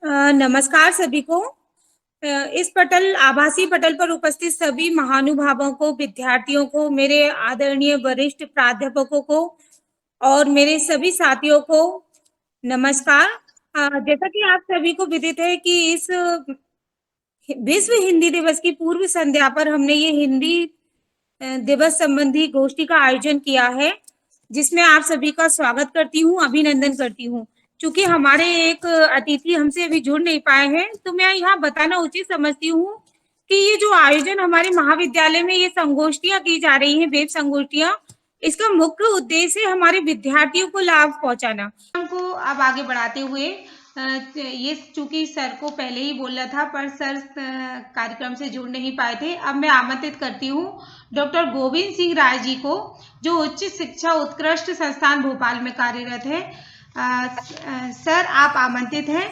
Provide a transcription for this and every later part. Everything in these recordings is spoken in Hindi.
नमस्कार सभी को। इस आभासी पटल पर उपस्थित सभी महानुभावों को, विद्यार्थियों को, मेरे आदरणीय वरिष्ठ प्राध्यापकों को और मेरे सभी साथियों को नमस्कार। जैसा कि आप सभी को विदित है कि इस विश्व हिंदी दिवस की पूर्व संध्या पर हमने ये हिंदी दिवस संबंधी गोष्ठी का आयोजन किया है, जिसमें आप सभी का स्वागत करती हूँ, अभिनंदन करती हूँ। चूंकि हमारे एक अतिथि हमसे अभी जुड़ नहीं पाए हैं, तो मैं यहाँ बताना उचित समझती हूँ कि ये जो आयोजन हमारे महाविद्यालय में ये संगोष्ठियां की जा रही हैं, वेब संगोष्ठियां, इसका मुख्य उद्देश्य है हमारे विद्यार्थियों को लाभ पहुंचाना। को अब आगे बढ़ाते हुए ये चूंकि सर को पहले ही बोला था, पर सर कार्यक्रम से जुड़ नहीं पाए थे। अब मैं आमंत्रित करती हूँ डॉक्टर गोविंद सिंह राय जी को, जो उच्च शिक्षा उत्कृष्ट संस्थान भोपाल में कार्यरत है। सर, आप आमंत्रित हैं।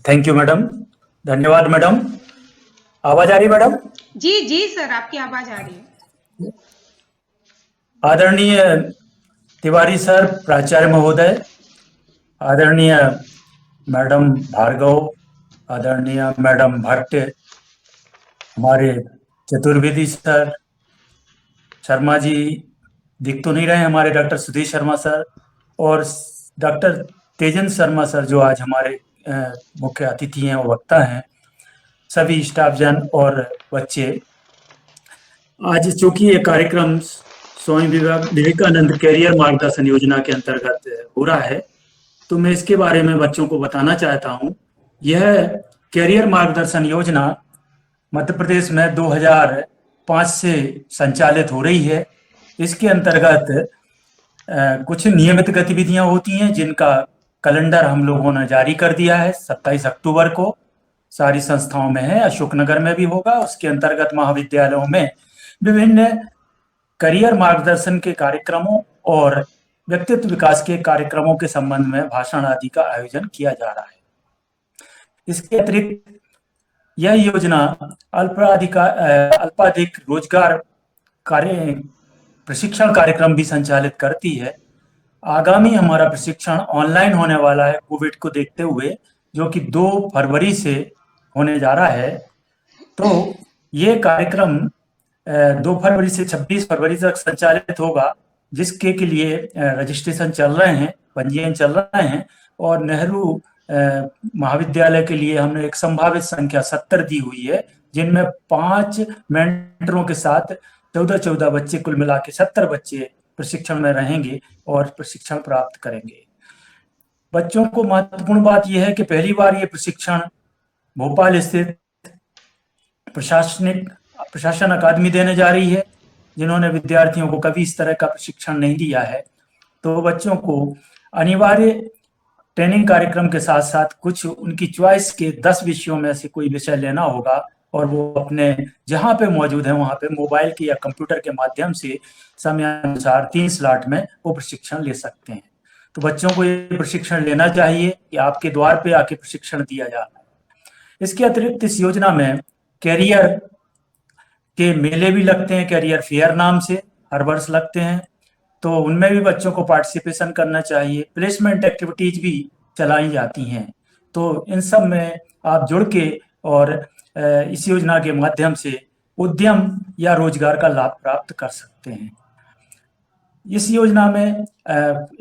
थैंक यू मैडम, धन्यवाद मैडम। आवाज आ रही मैडम? जी जी सर, आपकी आवाज आ रही है। आदरणीय तिवारी सर, प्राचार्य महोदय, आदरणीय मैडम भार्गव, आदरणीय मैडम भट्ट, हमारे चतुर्वेदी सर, शर्मा जी दिख तो नहीं रहे, हमारे डॉक्टर सुधीर शर्मा सर और डॉक्टर तेजन शर्मा सर, जो आज हमारे मुख्य अतिथि हैं और वक्ता हैं, सभी स्टाफ जन और बच्चे। आज चूंकि ये कार्यक्रम स्वामी विवेकानंद कैरियर मार्गदर्शन योजना के अंतर्गत हो रहा है, तो मैं इसके बारे में बच्चों को बताना चाहता हूँ। यह कैरियर मार्गदर्शन योजना मध्य प्रदेश में 2005 से संचालित हो रही है। इसके अंतर्गत कुछ नियमित गतिविधियां होती हैं, जिनका कैलेंडर हम लोगों ने जारी कर दिया है 27 अक्टूबर को। सारी संस्थाओं में है, अशोकनगर में भी होगा। उसके अंतर्गत महाविद्यालयों में विभिन्न करियर मार्गदर्शन के कार्यक्रमों और व्यक्तित्व विकास के कार्यक्रमों के संबंध में भाषण आदि का आयोजन किया जा रहा है। इसके अतिरिक्त यह योजना अल्पाधिक रोजगार प्रशिक्षण कार्यक्रम भी संचालित करती है। आगामी हमारा प्रशिक्षण ऑनलाइन होने वाला है कोविड को देखते हुए, जो कि 2 फरवरी से होने जा रहा है। तो ये कार्यक्रम 2 फरवरी से 26 फरवरी तक संचालित होगा, जिसके के लिए रजिस्ट्रेशन चल रहे हैं, पंजीयन चल रहे हैं। और नेहरू महाविद्यालय के लिए हमने एक संभावित संख्या 70 दी हुई है, जिनमें 5 मेंटरों के साथ 14 बच्चे, कुल मिला के 70 बच्चे प्रशिक्षण में रहेंगे और प्रशिक्षण प्राप्त करेंगे। बच्चों को महत्वपूर्ण बात यह है कि पहली बार ये प्रशिक्षण भोपाल स्थित प्रशासन अकादमी देने जा रही है, जिन्होंने विद्यार्थियों को कभी इस तरह का प्रशिक्षण नहीं दिया है। तो बच्चों को अनिवार्य ट्रेनिंग कार्यक्रम के साथ साथ कुछ उनकी चॉइस के 10 विषयों में से कोई विषय लेना होगा, और वो अपने जहाँ पे मौजूद है वहाँ पे मोबाइल के या कंप्यूटर के माध्यम से समय अनुसार 3 स्लॉट में वो प्रशिक्षण ले सकते हैं। तो बच्चों को ये प्रशिक्षण लेना चाहिए कि आपके द्वार पे आके प्रशिक्षण दिया जा रहा है। इसके अतिरिक्त इस योजना में कैरियर के मेले भी लगते हैं, कैरियर फेयर नाम से हर वर्ष लगते हैं। तो उनमें भी बच्चों को पार्टिसिपेशन करना चाहिए। प्लेसमेंट एक्टिविटीज भी चलाई जाती हैं। तो इन सब में आप जुड़ के और इस योजना के माध्यम से उद्यम या रोजगार का लाभ प्राप्त कर सकते हैं। इस योजना में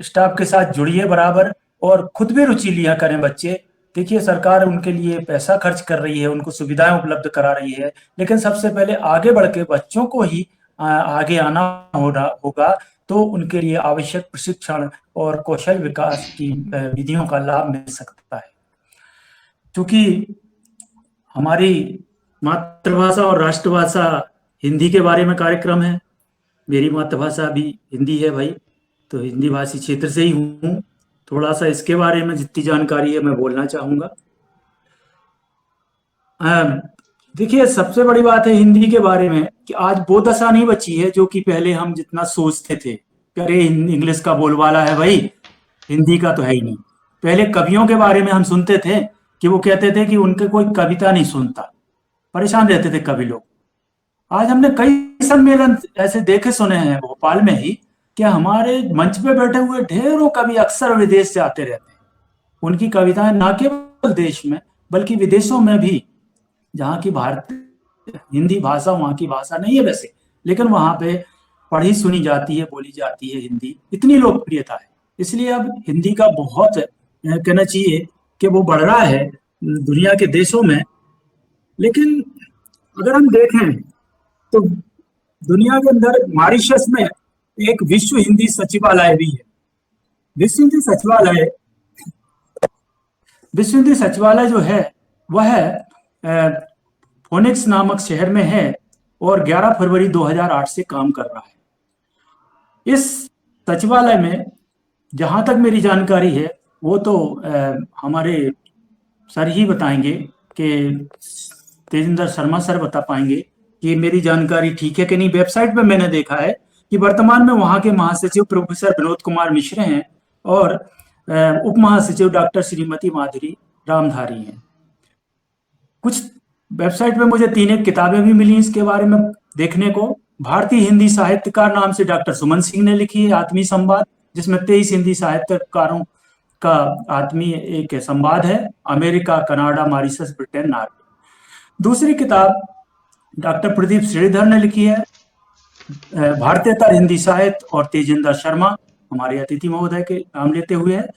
स्टाफ के साथ जुड़िए बराबर, और खुद भी रुचि लिया करें बच्चे। देखिए, सरकार उनके लिए पैसा खर्च कर रही है, उनको सुविधाएं उपलब्ध करा रही है, लेकिन सबसे पहले आगे बढ़ के बच्चों को ही आगे आना होगा। तो उनके लिए आवश्यक प्रशिक्षण और कौशल विकास की विधियों का लाभ मिल सकता है। क्योंकि हमारी मातृभाषा और राष्ट्रभाषा हिंदी के बारे में कार्यक्रम है। मेरी मातृभाषा भी हिंदी है भाई, तो हिंदी भाषी क्षेत्र से ही हूँ। थोड़ा सा इसके बारे में जितनी जानकारी है मैं बोलना चाहूँगा। देखिए, सबसे बड़ी बात है हिंदी के बारे में कि आज वो दशा नहीं बची है जो कि पहले हम जितना सोचते थे कि अरे इंग्लिश का बोलबाला है भाई, हिंदी का तो है ही नहीं। पहले कवियों के बारे में हम सुनते थे कि वो कहते थे कि उनके कोई कविता नहीं सुनता, परेशान रहते थे कवि लोग। आज हमने कई सम्मेलन ऐसे देखे सुने हैं भोपाल में ही कि हमारे मंच पे बैठे हुए ढेरों कवि अक्सर विदेश जाते रहते हैं। उनकी कविताएं न केवल देश में बल्कि विदेशों में भी, जहाँ की भारत हिंदी भाषा वहाँ की भाषा नहीं है वैसे, लेकिन वहाँ पे पढ़ी सुनी जाती है, बोली जाती है हिंदी, इतनी लोकप्रियता है। इसलिए अब हिंदी का बहुत कहना चाहिए कि वो बढ़ रहा है दुनिया के देशों में। लेकिन अगर हम देखें तो दुनिया के अंदर मॉरिशस में एक विश्व हिंदी सचिवालय भी है। विश्व हिंदी सचिवालय विश्व हिंदी सचिवालय जो है वह फोनिक्स नामक शहर में है और 11 फरवरी 2008 से काम कर रहा है। इस सचिवालय में जहां तक मेरी जानकारी है वो तो हमारे सर ही बताएंगे, कि तेजिंदर शर्मा सर बता पाएंगे कि मेरी जानकारी ठीक है कि नहीं। वेबसाइट पे मैंने देखा है कि वर्तमान में वहां के महासचिव प्रोफेसर विनोद कुमार मिश्र हैं और उप महासचिव डॉक्टर श्रीमती माधुरी रामधारी हैं। कुछ वेबसाइट पे मुझे 3 एक किताबें भी मिली इसके बारे में देखने को। भारतीय हिंदी साहित्यकार नाम से डॉक्टर सुमन सिंह ने लिखी है आत्मीय संवाद, जिसमें 23 हिंदी साहित्यकारों का आत्मीय एक संवाद है, America, Canada, Mauritius, Britain, Norway. दूसरी किताब डॉक्टर प्रदीप श्रीधर ने लिखी है, भारतीयतर हिंदी साहित्य, और तेजिंदर शर्मा हमारे अतिथि महोदय के नाम लेते हुए है।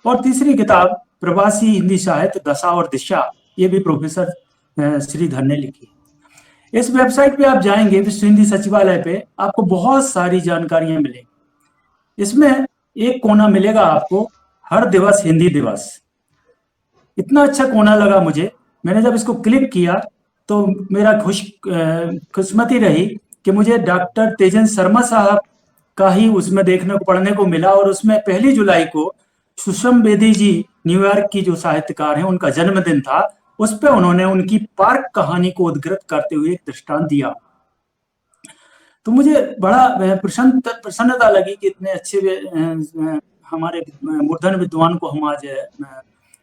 और तीसरी किताब प्रवासी हिंदी साहित्य, दशा और दिशा, ये भी प्रोफेसर श्रीधर ने लिखी है। इस वेबसाइट पे आप जाएंगे विश्व हिंदी सचिवालय पे, आपको बहुत सारी जानकारियां मिलेंगी। इसमें एक कोना मिलेगा आपको हर दिवस हिंदी दिवस। इतना अच्छा कोना लगा मुझे, मैंने जब इसको क्लिक किया तो मेरा खुशमती रही कि मुझे डॉक्टर तेजन शर्मा साहब का ही उसमें देखने को पढ़ने को मिला। और उसमें 1 जुलाई को सुषम बेदी जी, न्यूयॉर्क की जो साहित्यकार हैं, उनका जन्मदिन था। उस पर उन्होंने उनकी पार्क कहानी को उद्धृत करते हुए एक दृष्टांत दिया। तो मुझे बड़ा प्रसन्नता लगी कि इतने अच्छे हमारे मूर्धन विद्वान को हम आज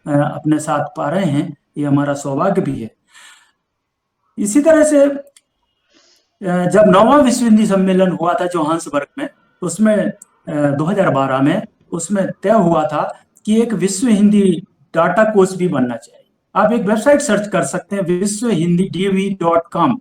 अपने साथ पा रहे हैं, ये हमारा सौभाग्य भी है। इसी तरह से जब 9वां विश्व हिंदी सम्मेलन हुआ था जोहान्सबर्ग में, उसमें 2012 में उसमें तय हुआ था कि एक विश्व हिंदी डाटा कोष भी बनना चाहिए। आप एक वेबसाइट सर्च कर सकते हैं, विश्वहिंदीdv.com।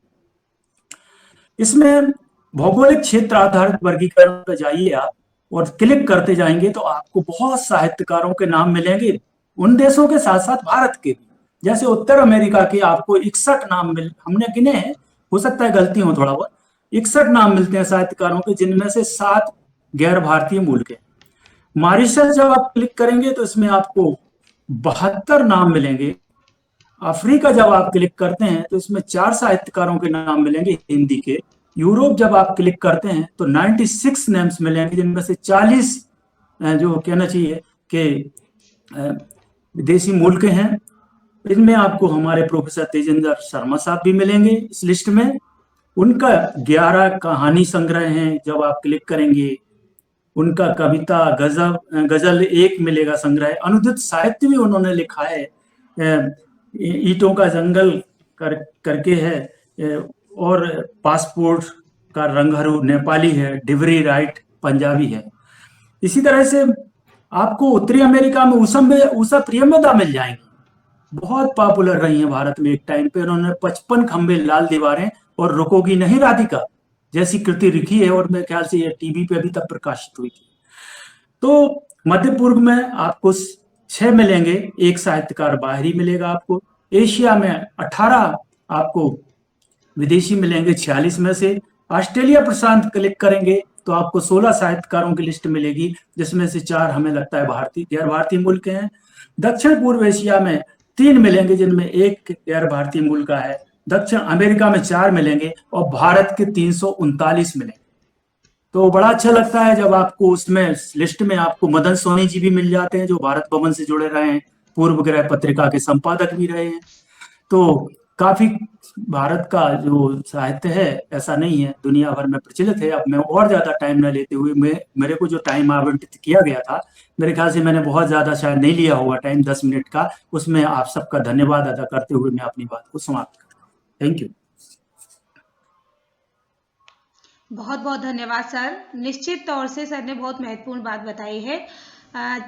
इसमें भौगोलिक क्षेत्र आधारित वर्गीकरण पर जाइए आप, और क्लिक करते जाएंगे तो आपको बहुत साहित्यकारों के नाम मिलेंगे, उन देशों के साथ साथ भारत के भी। जैसे उत्तर अमेरिका के आपको 61 नाम हमने गिने हैं, हो सकता है गलती हो थोड़ा बहुत, 61 नाम मिलते हैं साहित्यकारों के, जिनमें से 7 गैर भारतीय मूल के। मॉरिशस जब आप क्लिक करेंगे तो इसमें आपको 72 नाम मिलेंगे। अफ्रीका जब आप क्लिक करते हैं तो इसमें 4 साहित्यकारों के नाम मिलेंगे हिंदी के। यूरोप जब आप क्लिक करते हैं तो 96 नेम्स मिलेंगे, जिनमें से 40 जो कहना चाहिए कि विदेशी मूल के हैं। इनमें आपको हमारे प्रोफेसर तेजिंदर शर्मा साहब भी मिलेंगे इस लिस्ट में। उनका 11 कहानी संग्रह हैं, जब आप क्लिक करेंगे उनका कविता गजल एक मिलेगा संग्रह। अनुदित साहित्य भी उन्होंने लिखा है, ईंटों का जंगल करके है, और पासपोर्ट का रंगहरू नेपाली है, डिवरी राइट पंजाबी है। इसी तरह से आपको उत्तरी अमेरिका में उषा प्रियंवदा मिल जाएंगी, बहुत पॉपुलर रही हैं भारत में एक टाइम पे। उन्होंने 55 खंबे लाल दीवारें और रुकोगी नहीं राधिका जैसी कृति लिखी है, और मेरे ख्याल से ये टीवी पे अभी तक प्रकाशित हुई थी। तो मध्य पूर्व में आपको 6 मिलेंगे, एक साहित्यकार बाहरी मिलेगा आपको। एशिया में 18 आपको विदेशी मिलेंगे 46 में से। ऑस्ट्रेलिया प्रशांत क्लिक करेंगे तो आपको 16 साहित्यकारों की लिस्ट मिलेगी, जिसमें से 4 हमें लगता है गैर भारतीय मूल के हैं। दक्षिण पूर्व एशिया में 3 मिलेंगे, जिनमें एक गैर भारतीय मूल का है। दक्षिण अमेरिका में 4 मिलेंगे और भारत के 339 मिलेंगे। तो बड़ा अच्छा लगता है जब आपको उसमें लिस्ट में आपको मदन सोनी जी भी मिल जाते हैं, जो भारत भवन से जुड़े रहे हैं, पूर्व ग्रह पत्रिका के संपादक भी रहे हैं। तो काफी भारत का जो साहित्य है ऐसा नहीं है, दुनिया भर में प्रचलित है। अब मैं और ज्यादा टाइम न लेते हुए, मेरे को जो टाइम आवंटित किया गया था, मेरे ख्याल से मैंने बहुत ज्यादा शायद नहीं लिया होगा टाइम, 10 मिनट का, उसमें आप सबका धन्यवाद अदा करते हुए मैं अपनी बात को समाप्त करता हूँ। Thank you. बहुत बहुत धन्यवाद सर। निश्चित तौर से सर ने बहुत महत्वपूर्ण बात बताई है।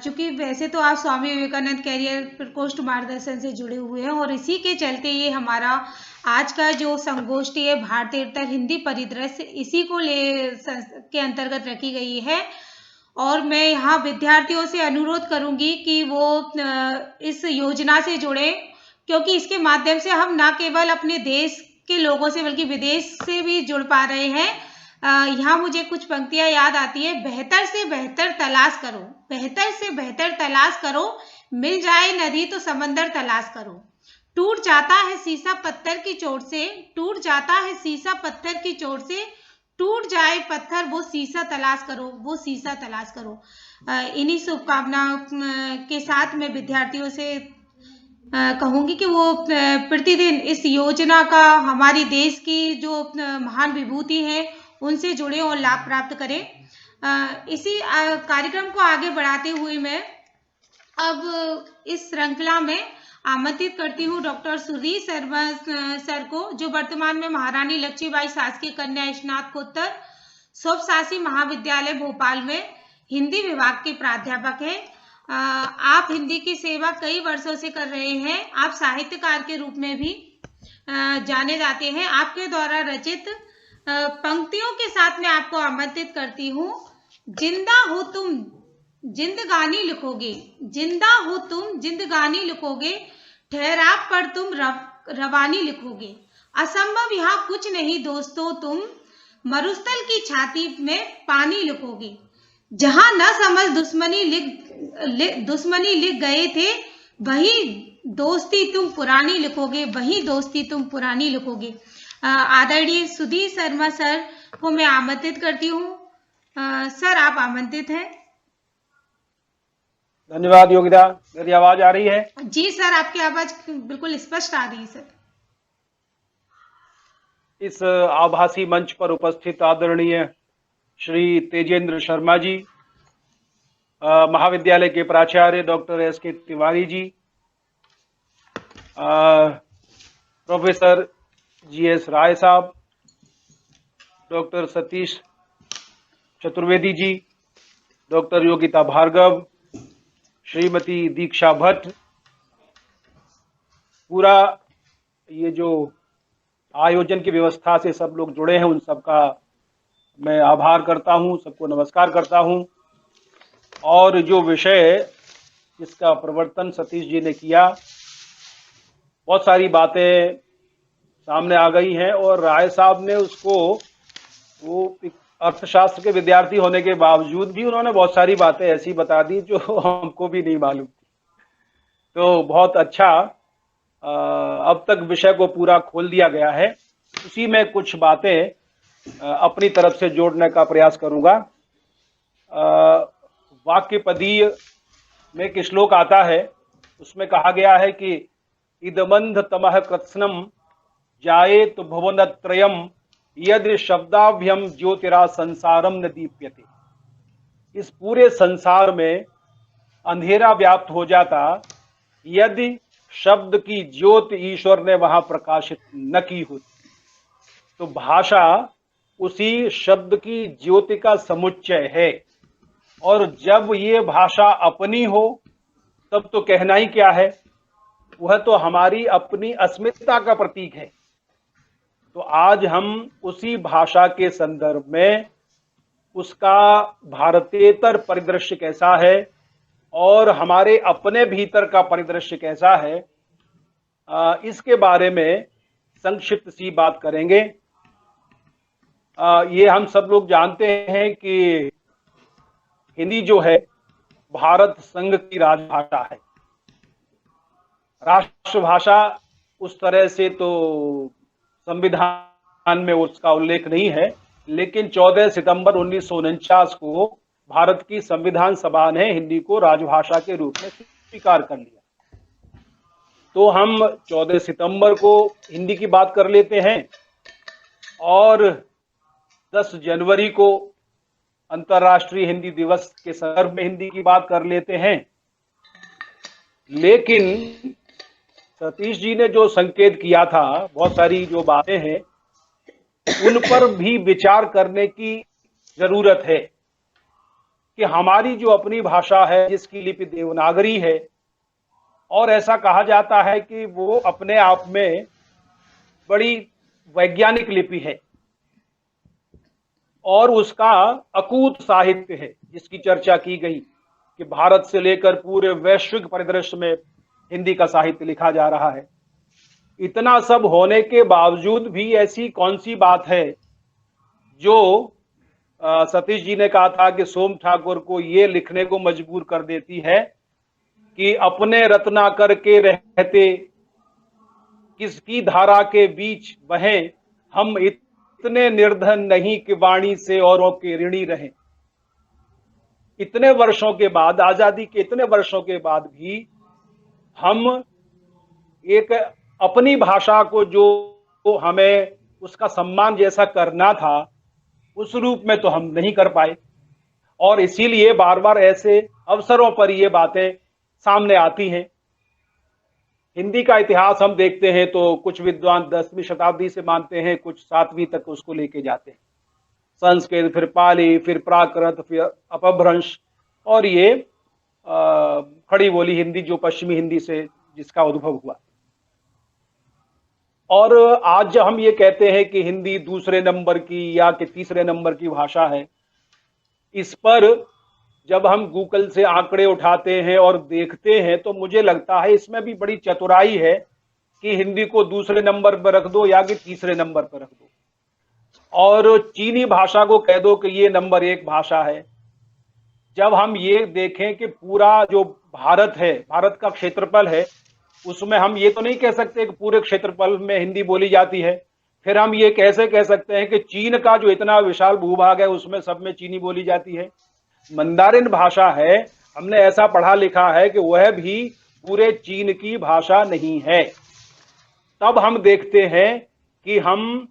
चूंकि वैसे तो आप स्वामी विवेकानंद कैरियर प्रकोष्ठ मार्गदर्शन से जुड़े हुए हैं और इसी के चलते ये हमारा आज का जो संगोष्ठी है भारतीयतर हिंदी परिदृश्य इसी को के अंतर्गत रखी गई है। और मैं यहाँ विद्यार्थियों से अनुरोध करूंगी कि वो इस योजना से जुड़े, क्योंकि इसके माध्यम से हम न केवल अपने देश के लोगों से बल्कि विदेश से भी जुड़ पा रहे हैं। यहाँ मुझे कुछ पंक्तियां याद आती है। बेहतर से बेहतर तलाश करो, बेहतर से बेहतर तलाश करो, मिल जाए नदी तो समंदर तलाश करो। टूट जाता है शीशा पत्थर की चोट से, टूट जाता है शीशा पत्थर की चोट से, टूट जाए पत्थर वो शीशा तलाश करो, वो शीशा तलाश करो। इन्हीं शुभकामनाओं के साथ मैं विद्यार्थियों से कहूंगी कि वो प्रतिदिन इस योजना का हमारी देश की जो महान विभूति है उनसे जुड़े और लाभ प्राप्त करें। इसी कार्यक्रम को आगे बढ़ाते हुए मैं अब इस श्रृंखला में आमंत्रित करती हूँ डॉक्टर सुधीर शर्मा सर को, जो वर्तमान में महारानी लक्ष्मीबाई शासकीय कन्या स्नातकोत्तर स्वशासी महाविद्यालय भोपाल में हिंदी विभाग के प्राध्यापक हैं। आप हिंदी की सेवा कई वर्षों से कर रहे हैं। आप साहित्यकार के रूप में भी जाने जाते हैं। आपके द्वारा रचित पंक्तियों के साथ मैं आपको आमंत्रित करती हूँ। जिंदा हो तुम जिंदगानी लिखोगे, जिंदा हो तुम जिंदगानी लिखोगे, ठहराव पर तुम रवानी लिखोगे, असंभव यहाँ कुछ नहीं दोस्तों, तुम मरुस्थल की छाती में पानी लिखोगे, जहां न समझ दुश्मनी लिख गए थे, वही दोस्ती तुम पुरानी लिखोगे, वही दोस्ती तुम पुरानी लिखोगे। आदरणीय सुधीर शर्मा सर को मैं आमंत्रित करती हूँ। सर आप आमंत्रित हैं। धन्यवाद योगिता। मेरी आवाज आ रही है? जी सर, आपकी आवाज बिल्कुल स्पष्ट आ रही है सर। इस आभासी मंच पर उपस्थित आदरणीय श्री तेजेंद्र शर्मा जी, महाविद्यालय के प्राचार्य doctor S K. Tiwari ji, professor GS. राय साहब, डॉक्टर सतीश चतुर्वेदी जी, डॉक्टर योगिता भार्गव, श्रीमती दीक्षा भट्ट, पूरा ये जो आयोजन की व्यवस्था से सब लोग जुड़े हैं उन सबका मैं आभार करता हूं, सबको नमस्कार करता हूं। और जो विषय जिसका प्रवर्तन सतीश जी ने किया, बहुत सारी बातें सामने आ गई हैं और राय साहब ने उसको, वो अर्थशास्त्र के विद्यार्थी होने के बावजूद भी उन्होंने बहुत सारी बातें ऐसी बता दी जो हमको भी नहीं मालूम थी। तो बहुत अच्छा, अब तक विषय को पूरा खोल दिया गया है। उसी में कुछ बातें अपनी तरफ से जोड़ने का प्रयास करूंगा। वाक्यपदीय में एक श्लोक आता है, उसमें कहा गया है कि इदमंध तमह कृत्स्नम जायेत भुवनत्रयम यदि शब्दाभ्यम ज्योतिरा संसारम न दीप्यते। इस पूरे संसार में अंधेरा व्याप्त हो जाता यदि शब्द की ज्योति ईश्वर ने वहां प्रकाशित न की होती। तो भाषा उसी शब्द की ज्योति का समुच्चय है, और जब ये भाषा अपनी हो तब तो कहना ही क्या है, वह तो हमारी अपनी अस्मिता का प्रतीक है। तो आज हम उसी भाषा के संदर्भ में उसका भारतीयतर परिदृश्य कैसा है और हमारे अपने भीतर का परिदृश्य कैसा है, इसके बारे में संक्षिप्त सी बात करेंगे। ये हम सब लोग जानते हैं कि हिंदी जो है भारत संघ की राजभाषा है। राष्ट्रभाषा उस तरह से तो संविधान में उसका उल्लेख नहीं है, लेकिन 14 सितंबर 1949 को भारत की संविधान सभा ने हिंदी को राजभाषा के रूप में स्वीकार कर लिया। तो हम 14 सितंबर को हिंदी की बात कर लेते हैं और 10 जनवरी को अंतर्राष्ट्रीय हिंदी दिवस के संदर्भ में हिंदी की बात कर लेते हैं। लेकिन सतीश जी ने जो संकेत किया था, बहुत सारी जो बातें हैं उन पर भी विचार करने की जरूरत है। कि हमारी जो अपनी भाषा है जिसकी लिपि देवनागरी है, और ऐसा कहा जाता है कि वो अपने आप में बड़ी वैज्ञानिक लिपि है और उसका अकूत साहित्य है, जिसकी चर्चा की गई कि भारत से लेकर पूरे वैश्विक परिदृश्य में हिंदी का साहित्य लिखा जा रहा है। इतना सब होने के बावजूद भी ऐसी कौन सी बात है जो सतीश जी ने कहा था कि सोम ठाकुर को ये लिखने को मजबूर कर देती है कि अपने रत्नाकर के रहते किसकी धारा के बीच बहें, हम इतने निर्धन नहीं कि वाणी से औरों के ऋणी रहें। इतने वर्षों के बाद, आजादी के इतने वर्षों के बाद भी हम एक अपनी भाषा को जो हमें उसका सम्मान जैसा करना था, उस रूप में तो हम नहीं कर पाए, और इसीलिए बार बार ऐसे अवसरों पर ये बातें सामने आती हैं। हिंदी का इतिहास हम देखते हैं तो कुछ विद्वान 10वीं शताब्दी से मानते हैं, कुछ 7वीं तक उसको लेके जाते हैं। संस्कृत, फिर पाली, फिर प्राकृत, फिर अपभ्रंश, और ये खड़ी बोली हिंदी जो पश्चिमी हिंदी से जिसका उद्भव हुआ। और आज जब हम ये कहते हैं कि हिंदी दूसरे नंबर की या कि तीसरे नंबर की भाषा है, इस पर जब हम गूगल से आंकड़े उठाते हैं और देखते हैं तो मुझे लगता है इसमें भी बड़ी चतुराई है कि हिंदी को दूसरे नंबर पर रख दो या कि तीसरे नंबर पर रख दो, और चीनी भाषा को कह दो कि ये नंबर 1 भाषा है। जब हम ये देखें कि पूरा जो भारत है, भारत का क्षेत्रफल है, उसमें हम ये तो नहीं कह सकते कि पूरे क्षेत्रफल में हिंदी बोली जाती है। फिर हम ये कैसे कह सकते हैं कि चीन का जो इतना विशाल भूभाग है उसमें सब में चीनी बोली जाती है। मंदारिन भाषा है, हमने ऐसा पढ़ा लिखा है कि वह भी पूरे चीन की भाषा नहीं है। तब हम देखते हैं कि हम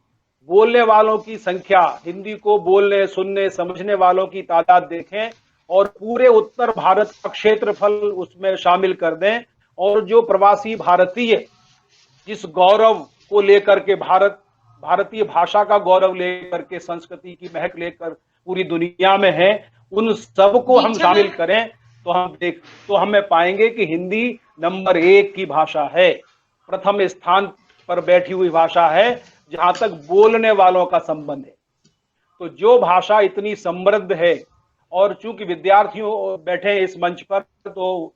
बोलने वालों की संख्या, हिंदी को बोलने, सुनने, समझने वालों की तादाद देखें और पूरे उत्तर भारत का क्षेत्रफल उसमें शामिल कर दें, और जो प्रवासी भारतीय जिस गौरव को लेकर के भारतीय भाषा का गौरव लेकर के, संस्कृति की महक लेकर पूरी दुनिया में है, उन सबको हम शामिल करें तो हमें पाएंगे कि हिंदी नंबर 1 की भाषा है, प्रथम स्थान पर बैठी हुई भाषा है जहां तक बोलने वालों का संबंध है। तो जो भाषा इतनी समृद्ध है, और चूंकि विद्यार्थियों बैठे इस मंच पर तो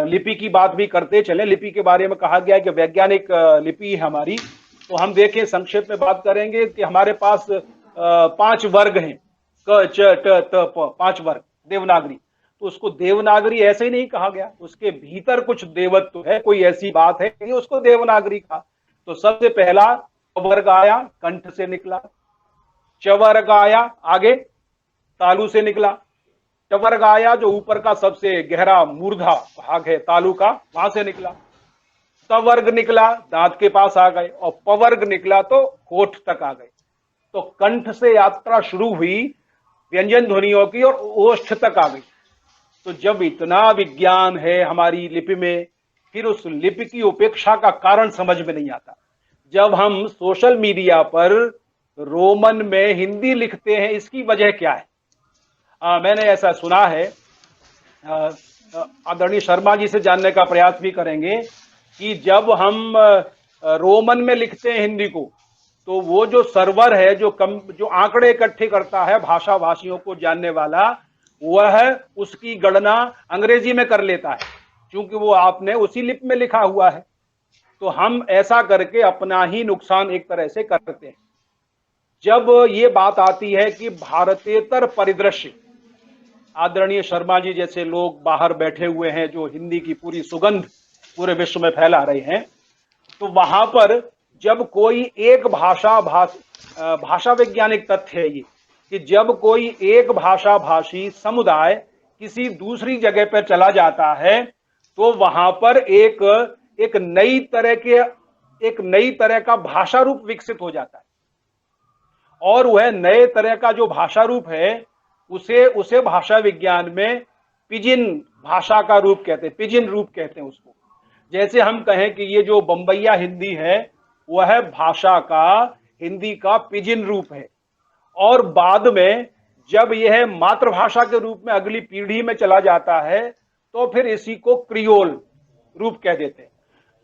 लिपि की बात भी करते चले। लिपि के बारे में कहा गया है कि वैज्ञानिक लिपि है हमारी। तो हम देखें, संक्षेप में बात करेंगे कि हमारे पास 5 वर्ग हैं, क, च, ट, त, प, 5 वर्ग देवनागरी। तो उसको देवनागरी ऐसे ही नहीं कहा गया, उसके भीतर कुछ देवत्व है, कोई ऐसी बात है कि उसको देवनागरी कहा। तो सबसे पहला वर्ग आया, कंठ से निकला। च वर्ग आया, आगे तालु से निकला। ट वर्ग आया, जो ऊपर का सबसे गहरा मूर्धा भाग है तालु का, वहां से निकला। त वर्ग निकला, दांत के पास आ गए, और प वर्ग निकला तो होठ तक आ गए। तो कंठ से यात्रा शुरू हुई व्यंजन ध्वनियों की और ओष्ठ तक आ गई। तो जब इतना विज्ञान है हमारी लिपि में, फिर उस लिपि की उपेक्षा का कारण समझ में नहीं आता। जब हम सोशल मीडिया पर रोमन में हिंदी लिखते हैं, इसकी वजह क्या है? मैंने ऐसा सुना है, आदरणीय शर्मा जी से जानने का प्रयास भी करेंगे कि जब हम रोमन में लिखते हैं हिंदी को, तो वो जो सर्वर है, जो आंकड़े इकट्ठे करता है भाषा भाषियों को जानने वाला, वह उसकी गणना अंग्रेजी में कर लेता है, क्योंकि वो आपने उसी लिपि में लिखा हुआ है। तो हम ऐसा करके अपना ही नुकसान एक तरह से करते हैं। जब ये बात आती है कि भारतेतर परिदृश्य, आदरणीय शर्मा जी जैसे लोग बाहर बैठे हुए हैं जो हिंदी की पूरी सुगंध पूरे विश्व में फैला रहे हैं, तो वहां पर जब कोई एक भाषा वैज्ञानिक तथ्य है ये कि जब कोई एक भाषा भाषी समुदाय किसी दूसरी जगह पर चला जाता है, तो वहां पर एक नई तरह का भाषा रूप विकसित हो जाता है, और वह नए तरह का जो भाषा रूप है उसे भाषा विज्ञान में पिजिन भाषा का रूप कहते हैं, पिजिन रूप कहते हैं उसको। जैसे हम कहें कि ये जो बंबईया हिंदी है वह भाषा का, हिंदी का पिजिन रूप है, और बाद में जब यह मातृभाषा के रूप में अगली पीढ़ी में चला जाता है तो फिर इसी को क्रियोल रूप कह देते हैं।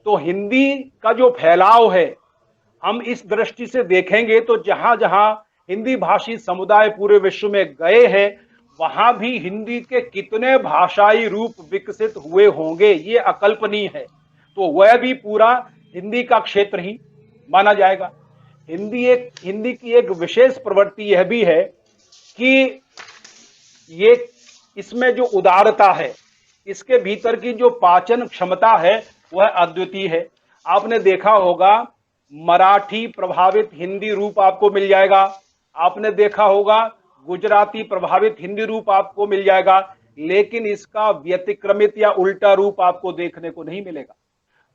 तो हिंदी का जो फैलाव है, हम इस दृष्टि से देखेंगे तो जहां जहां हिंदी भाषी समुदाय पूरे विश्व में गए हैं, वहां भी हिंदी के कितने भाषाई रूप विकसित हुए होंगे ये अकल्पनीय है। तो वह भी पूरा हिंदी का क्षेत्र ही माना जाएगा। हिंदी की एक विशेष प्रवृत्ति यह भी है कि ये इसमें जो उदारता है, इसके भीतर की जो पाचन क्षमता है वह अद्वितीय है। आपने देखा होगा मराठी प्रभावित हिंदी रूप आपको मिल जाएगा, आपने देखा होगा गुजराती प्रभावित हिंदी रूप आपको मिल जाएगा, लेकिन इसका व्यतिक्रमित या उल्टा रूप आपको देखने को नहीं मिलेगा।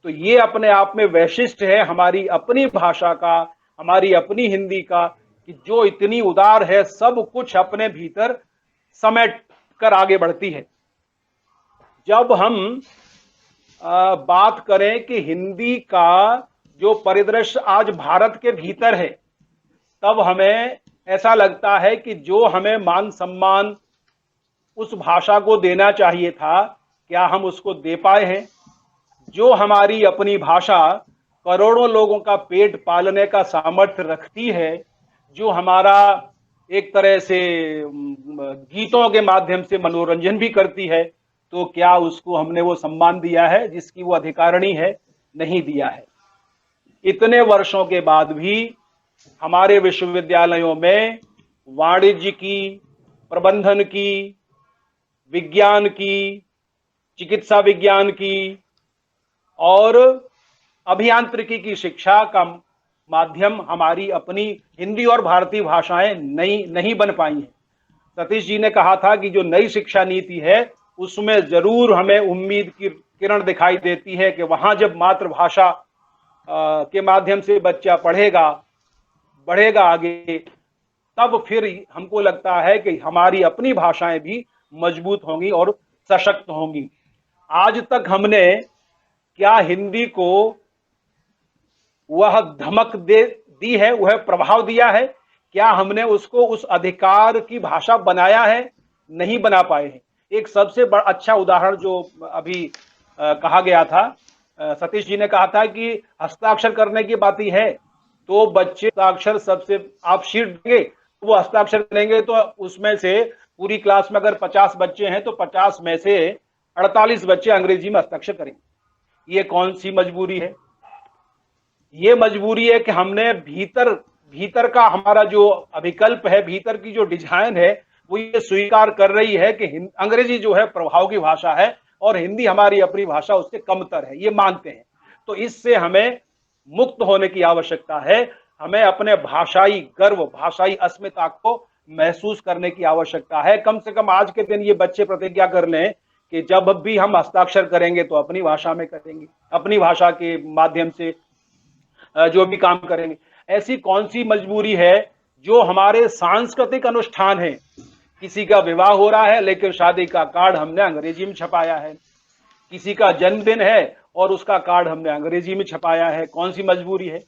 तो ये अपने आप में वैशिष्ट है हमारी अपनी भाषा का, हमारी अपनी हिंदी का, कि जो इतनी उदार है, सब कुछ अपने भीतर समेट कर आगे बढ़ती है। जब हम बात करें कि हिंदी का जो परिदृश्य आज भारत के भीतर है, तब हमें ऐसा लगता है कि जो हमें मान सम्मान उस भाषा को देना चाहिए था, क्या हम उसको दे पाए हैं? जो हमारी अपनी भाषा करोड़ों लोगों का पेट पालने का सामर्थ्य रखती है, जो हमारा एक तरह से गीतों के माध्यम से मनोरंजन भी करती है, तो क्या उसको हमने वो सम्मान दिया है जिसकी वो अधिकारिणी है? नहीं दिया है। इतने वर्षों के बाद भी हमारे विश्वविद्यालयों में वाणिज्य की, प्रबंधन की, विज्ञान की, चिकित्सा विज्ञान की और अभियांत्रिकी की शिक्षा का माध्यम हमारी अपनी हिंदी और भारतीय भाषाएं नहीं बन पाई हैं। सतीश जी ने कहा था कि जो नई शिक्षा नीति है उसमें जरूर हमें उम्मीद की किरण दिखाई देती है कि वहां जब मातृभाषा के माध्यम से बच्चा बढ़ेगा आगे, तब फिर हमको लगता है कि हमारी अपनी भाषाएं भी मजबूत होंगी और सशक्त होंगी। आज तक हमने क्या हिंदी को वह धमक दी है, वह प्रभाव दिया है? क्या हमने उसको उस अधिकार की भाषा बनाया है? नहीं बना पाए हैं। एक सबसे बड़ा अच्छा उदाहरण जो अभी कहा गया था, सतीश जी ने कहा था कि हस्ताक्षर करने की बात ही है, तो बच्चे हस्ताक्षर सबसे आप शीट देंगे वो हस्ताक्षर करेंगे, तो उसमें से पूरी क्लास में अगर 50 बच्चे हैं तो 50 में से 48 बच्चे अंग्रेजी में हस्ताक्षर करेंगे। ये कौन सी मजबूरी है? ये मजबूरी है कि हमने भीतर का हमारा जो अभिकल्प है, भीतर की जो डिजाइन है, वो ये स्वीकार कर रही है कि अंग्रेजी जो है प्रभाव की भाषा है और हिंदी हमारी अपनी भाषा उससे कमतर है, ये मानते हैं। तो इससे हमें मुक्त होने की आवश्यकता है। हमें अपने भाषाई गर्व, भाषाई अस्मिता को महसूस करने की आवश्यकता है। कम से कम आज के दिन ये बच्चे प्रतिज्ञा कर लें कि जब भी हम हस्ताक्षर करेंगे तो अपनी भाषा में करेंगे, अपनी भाषा के माध्यम से जो भी काम करेंगे। ऐसी कौन सी मजबूरी है जो हमारे सांस्कृतिक अनुष्ठान है, किसी का विवाह हो रहा है लेकिन शादी का कार्ड हमने अंग्रेजी में छपाया है, किसी का जन्मदिन है और उसका कार्ड हमने अंग्रेजी में छपाया है। कौन सी मजबूरी है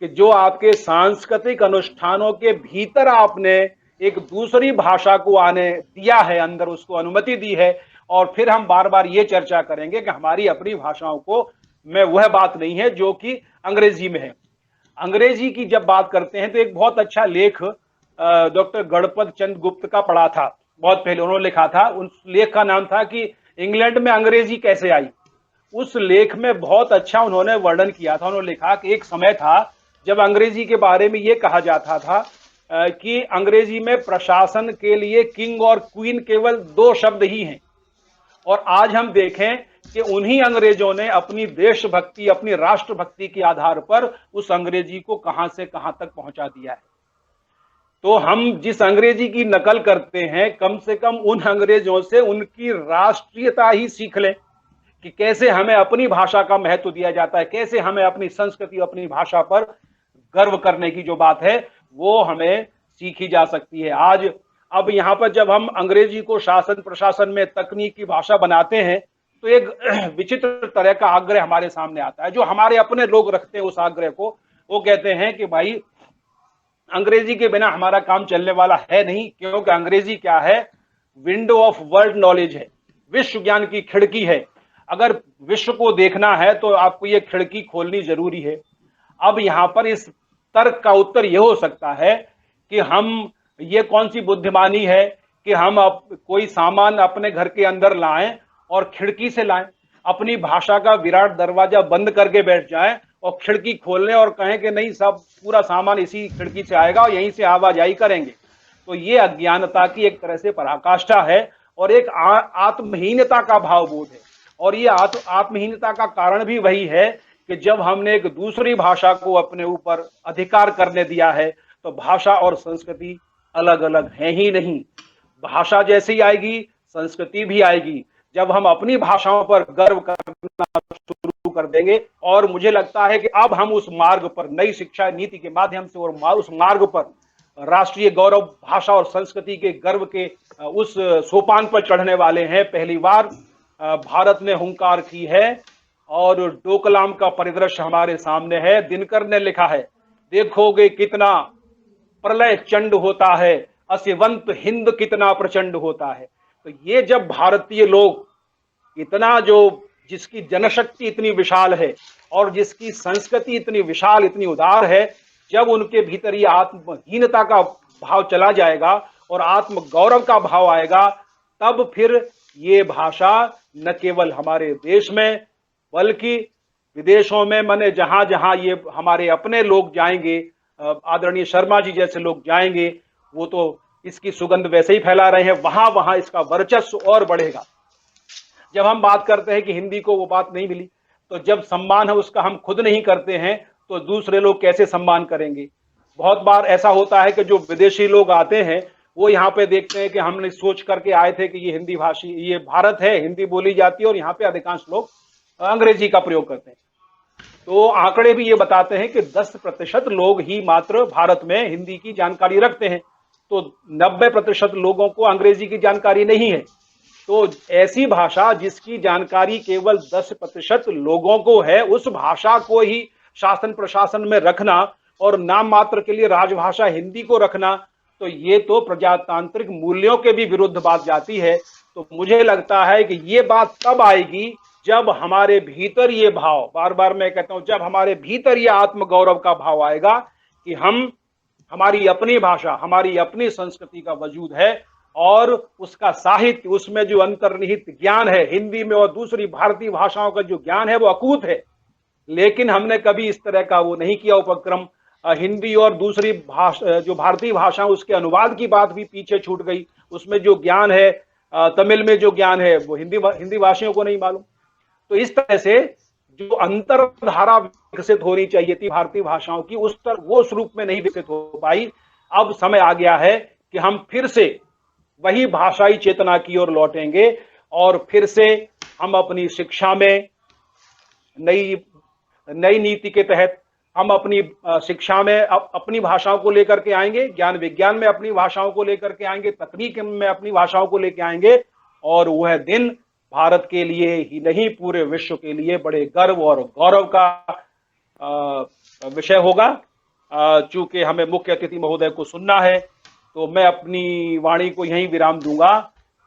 कि जो आपके सांस्कृतिक अनुष्ठानों के भीतर आपने एक दूसरी भाषा को आने दिया है, अंदर उसको अनुमति दी है, और फिर हम बार बार ये चर्चा करेंगे कि हमारी अपनी भाषाओं को में वह बात नहीं है जो कि अंग्रेजी में है। अंग्रेजी की जब बात करते हैं तो एक बहुत अच्छा लेख डॉक्टर गणपत चंद्र गुप्त का पढ़ा था, बहुत पहले उन्होंने लिखा था। उस लेख का नाम था कि इंग्लैंड में अंग्रेजी कैसे आई। उस लेख में बहुत अच्छा उन्होंने वर्णन किया था। उन्होंने लिखा कि एक समय था जब अंग्रेजी के बारे में यह कहा जाता था कि अंग्रेजी में प्रशासन के लिए किंग और क्वीन केवल 2 शब्द ही हैं, और आज हम देखें कि उन्हीं अंग्रेजों ने अपनी देशभक्ति, अपनी राष्ट्रभक्ति के आधार पर उस अंग्रेजी को कहां से कहां तक पहुंचा दिया है। तो हम जिस अंग्रेजी की नकल करते हैं, कम से कम उन अंग्रेजों से उनकी राष्ट्रीयता ही सीख लें कि कैसे हमें अपनी भाषा का महत्व दिया जाता है, कैसे हमें अपनी संस्कृति, अपनी भाषा पर गर्व करने की जो बात है वो हमें सीखी जा सकती है। आज अब यहाँ पर जब हम अंग्रेजी को शासन प्रशासन में तकनीकी भाषा बनाते हैं तो एक विचित्र तरह का आग्रह हमारे सामने आता है, जो हमारे अपने लोग रखते हैं उस आग्रह को। वो कहते हैं कि भाई अंग्रेजी के बिना हमारा काम चलने वाला है नहीं, क्योंकि अंग्रेजी क्या है, विंडो ऑफ वर्ल्ड नॉलेज है, विश्व ज्ञान की खिड़की है। अगर विश्व को देखना है तो आपको ये खिड़की खोलनी जरूरी है। अब यहां पर इस तर्क का उत्तर यह हो सकता है कि हम, ये कौन सी बुद्धिमानी है कि हम कोई सामान अपने घर के अंदर लाएं और खिड़की से लाएं, अपनी भाषा का विराट दरवाजा बंद करके बैठ जाएं और खिड़की खोलने और कहें कि नहीं, सब पूरा सामान इसी खिड़की से आएगा और यहीं से आवाजाही करेंगे। तो ये अज्ञानता की एक तरह से पराकाष्ठा है और एक आत्महीनता का भावबोध है। और ये आत्महीनता का कारण भी वही है कि जब हमने एक दूसरी भाषा को अपने ऊपर अधिकार करने दिया है, तो भाषा और संस्कृति अलग अलग है ही नहीं। भाषा जैसी आएगी, संस्कृति भी आएगी। जब हम अपनी भाषाओं पर गर्व करना शुरू कर देंगे, और मुझे लगता है कि अब हम उस मार्ग पर, नई शिक्षा नीति के माध्यम से, और उस मार्ग पर राष्ट्रीय गौरव, भाषा और संस्कृति के गर्व के उस सोपान पर चढ़ने वाले हैं। पहली बार भारत ने हुंकार की है और डोकलाम का परिदृश्य हमारे सामने है। दिनकर ने लिखा है, देखोगे कितना प्रलय चंड होता है, असिवंत हिंद कितना प्रचंड होता है। तो ये जब भारतीय लोग इतना, जो जिसकी जनशक्ति इतनी विशाल है और जिसकी संस्कृति इतनी विशाल, इतनी उदार है, जब उनके भीतर ये आत्महीनता का भाव चला जाएगा और आत्म गौरव का भाव आएगा, तब फिर ये भाषा न केवल हमारे देश में बल्कि विदेशों में, माने जहां जहां ये हमारे अपने लोग जाएंगे, आदरणीय शर्मा जी जैसे लोग जाएंगे, वो तो इसकी सुगंध वैसे ही फैला रहे हैं, वहां वहां इसका वर्चस्व और बढ़ेगा। जब हम बात करते हैं कि हिंदी को वो बात नहीं मिली, तो जब सम्मान है उसका हम खुद नहीं करते हैं, तो दूसरे लोग कैसे सम्मान करेंगे। बहुत बार ऐसा होता है कि जो विदेशी लोग आते हैं वो यहाँ पे देखते हैं कि हमने सोच करके आए थे कि ये हिंदी भाषी, ये भारत है, हिंदी बोली जाती है और यहाँ पे अधिकांश लोग अंग्रेजी का प्रयोग करते हैं। तो आंकड़े भी ये बताते हैं कि 10% लोग ही मात्र भारत में हिंदी की जानकारी रखते हैं, तो 90% लोगों को अंग्रेजी की जानकारी नहीं है। तो ऐसी भाषा जिसकी जानकारी केवल 10% लोगों को है, उस भाषा को ही शासन प्रशासन में रखना और नाम मात्र के लिए राजभाषा हिंदी को रखना, तो ये तो प्रजातांत्रिक मूल्यों के भी विरुद्ध बात जाती है। तो मुझे लगता है कि ये बात तब आएगी जब हमारे भीतर ये भाव, बार बार मैं कहता हूं, जब हमारे भीतर ये आत्मगौरव का भाव आएगा कि हमारी अपनी भाषा, हमारी अपनी संस्कृति का वजूद है और उसका साहित्य, उसमें जो अंतर्निहित ज्ञान है, हिंदी में और दूसरी भारतीय भाषाओं का जो ज्ञान है वो अकूत है। लेकिन हमने कभी इस तरह का वो नहीं किया उपक्रम। हिंदी और दूसरी भाषा, जो भारतीय भाषा, उसके अनुवाद की बात भी पीछे छूट गई। उसमें जो ज्ञान है, तमिल में जो ज्ञान है, वो हिंदी भाषियों को नहीं मालूम। तो इस तरह से जो अंतरधारा विकसित होनी चाहिए थी भारतीय भाषाओं की, वो उस रूप में नहीं विकसित हो पाई। अब समय आ गया है कि हम फिर से वही भाषाई चेतना की ओर लौटेंगे और फिर से हम अपनी शिक्षा में नई नीति के तहत हम अपनी शिक्षा में अपनी भाषाओं को लेकर के आएंगे, ज्ञान विज्ञान में अपनी भाषाओं को लेकर के आएंगे, तकनीक में अपनी भाषाओं को लेकर आएंगे, और वह दिन भारत के लिए ही नहीं पूरे विश्व के लिए बड़े गर्व और गौरव का विषय होगा। चूंकि हमें मुख्य अतिथि महोदय को सुनना है, तो मैं अपनी वाणी को यहीं विराम दूंगा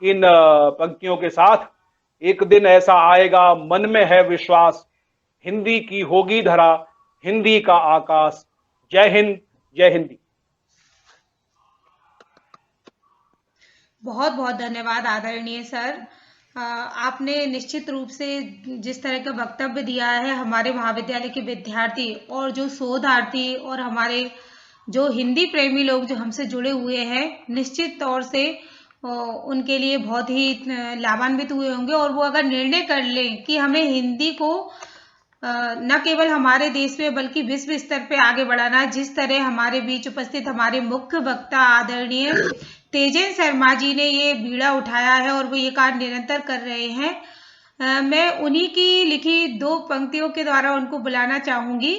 इन पंक्तियों के साथ। एक दिन ऐसा आएगा, मन में है विश्वास, हिंदी की होगी धरा, हिंदी का आकाश। जय हिंद, जय हिंदी। बहुत बहुत धन्यवाद आदरणीय सर। आपने निश्चित रूप से जिस तरह का वक्तव्य दिया है, हमारे महाविद्यालय के विद्यार्थी और जो शोधार्थी और हमारे जो हिंदी प्रेमी लोग जो हमसे जुड़े हुए हैं, निश्चित तौर से उनके लिए बहुत ही लाभान्वित हुए होंगे। और वो अगर निर्णय कर लें कि हमें हिंदी को न केवल हमारे देश में बल्कि विश्व स्तर पे आगे बढ़ाना, जिस तरह हमारे बीच उपस्थित हमारे मुख्य वक्ता आदरणीय तेजन शर्मा जी ने ये बीड़ा उठाया है और वो ये कार्य निरंतर कर रहे हैं, मैं उन्हीं की लिखी 2 पंक्तियों के द्वारा उनको बुलाना चाहूंगी।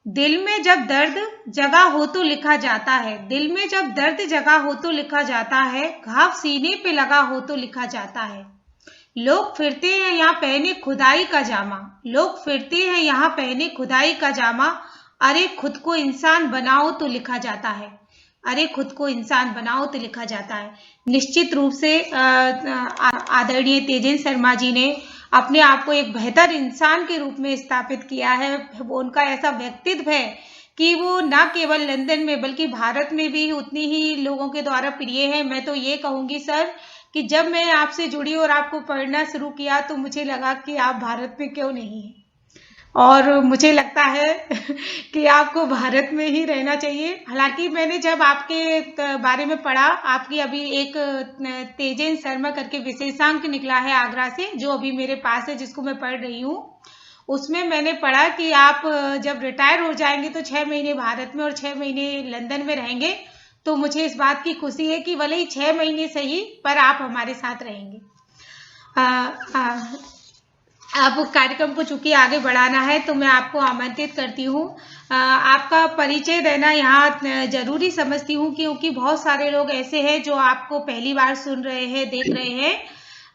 दिल में जब दर्द जगा हो तो लिखा जाता है, दिल में जब दर्द जगा हो तो लिखा जाता है, घाव सीने पे लगा हो तो लिखा जाता है। लोग फिरते हैं यहाँ पहने खुदाई का जामा, लोग फिरते हैं यहाँ पहने खुदाई का जामा, अरे खुद को इंसान बनाओ तो लिखा जाता है। अरे खुद को इंसान बनाओ तो लिखा जाता है। निश्चित रूप से आदरणीय तेजेंद्र शर्मा जी ने अपने आप को एक बेहतर इंसान के रूप में स्थापित किया है। वो उनका ऐसा व्यक्तित्व है कि वो न केवल लंदन में बल्कि भारत में भी उतनी ही लोगों के द्वारा प्रिय है। मैं तो ये कहूँगी सर कि जब मैं आपसे जुड़ी और आपको पढ़ना शुरू किया तो मुझे लगा कि आप भारत में क्यों नहीं हैं, और मुझे लगता है कि आपको भारत में ही रहना चाहिए। हालांकि मैंने जब आपके बारे में पढ़ा, आपकी अभी एक तेजेंद्र शर्मा करके विशेषांक निकला है आगरा से, जो अभी मेरे पास है, जिसको मैं पढ़ रही हूँ। उसमें मैंने पढ़ा कि आप जब रिटायर हो जाएंगे तो 6 महीने भारत में और 6 महीने लंदन में रहेंगे। तो मुझे इस बात की खुशी है कि भले ही 6 महीने सही, पर आप हमारे साथ रहेंगे। अब कार्यक्रम को चूंकि आगे बढ़ाना है तो मैं आपको आमंत्रित करती हूँ। आपका परिचय देना यहाँ जरूरी समझती हूँ, क्योंकि बहुत सारे लोग ऐसे हैं जो आपको पहली बार सुन रहे हैं, देख रहे हैं।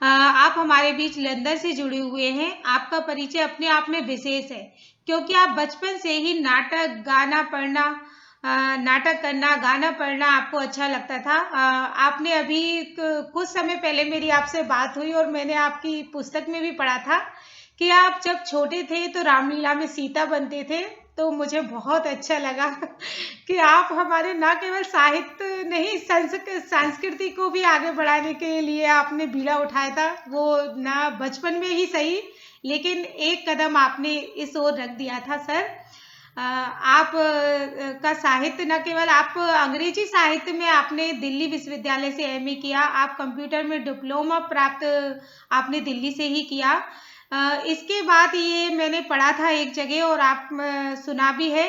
आप हमारे बीच लंदन से जुड़े हुए हैं। आपका परिचय अपने आप में विशेष है, क्योंकि आप बचपन से ही नाटक करना, गाना पढ़ना आपको अच्छा लगता था। आपने अभी कुछ समय पहले मेरी आपसे बात हुई और मैंने आपकी पुस्तक में भी पढ़ा था कि आप जब छोटे थे तो रामलीला में सीता बनते थे। तो मुझे बहुत अच्छा लगा कि आप हमारे न केवल साहित्य नहीं, संस्कृति को भी आगे बढ़ाने के लिए आपने बीड़ा उठाया था। वो ना बचपन में ही सही, लेकिन एक कदम आपने इस ओर रख दिया था सर। आप का साहित्य न केवल, आप अंग्रेजी साहित्य में आपने दिल्ली विश्वविद्यालय से एमए किया, आप कंप्यूटर में डिप्लोमा प्राप्त आपने दिल्ली से ही किया। इसके बाद ये मैंने पढ़ा था एक जगह, और आप सुना भी है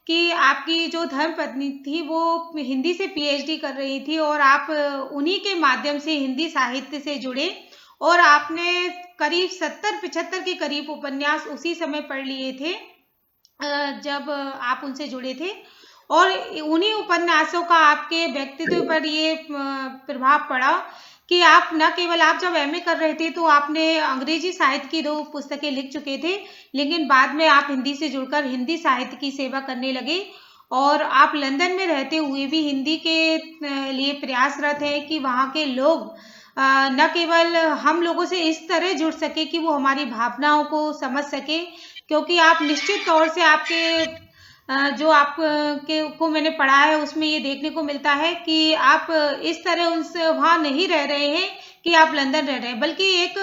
कि आपकी जो धर्मपत्नी थी वो हिंदी से पीएचडी कर रही थी, और आप उन्हीं के माध्यम से हिंदी साहित्य से जुड़े, और आपने करीब 70-75 के करीब उपन्यास उसी समय पढ़ लिए थे जब आप उनसे जुड़े थे, और उन्हीं उपन्यासों का आपके व्यक्तित्व पर ये प्रभाव पड़ा कि आप न केवल, आप जब एमए कर रहे थे तो आपने अंग्रेजी साहित्य की 2 पुस्तकें लिख चुके थे, लेकिन बाद में आप हिंदी से जुड़कर हिंदी साहित्य की सेवा करने लगे, और आप लंदन में रहते हुए भी हिंदी के लिए प्रयासरत हैं कि वहाँ के लोग न केवल हम लोगों से इस तरह जुड़ सके कि वो हमारी भावनाओं को समझ सके, क्योंकि आप निश्चित तौर से आपके जो आप को मैंने पढ़ा है उसमें ये देखने को मिलता है कि आप इस तरह उनसे वहाँ नहीं रह रहे हैं कि आप लंदन रह रहे हैं, बल्कि एक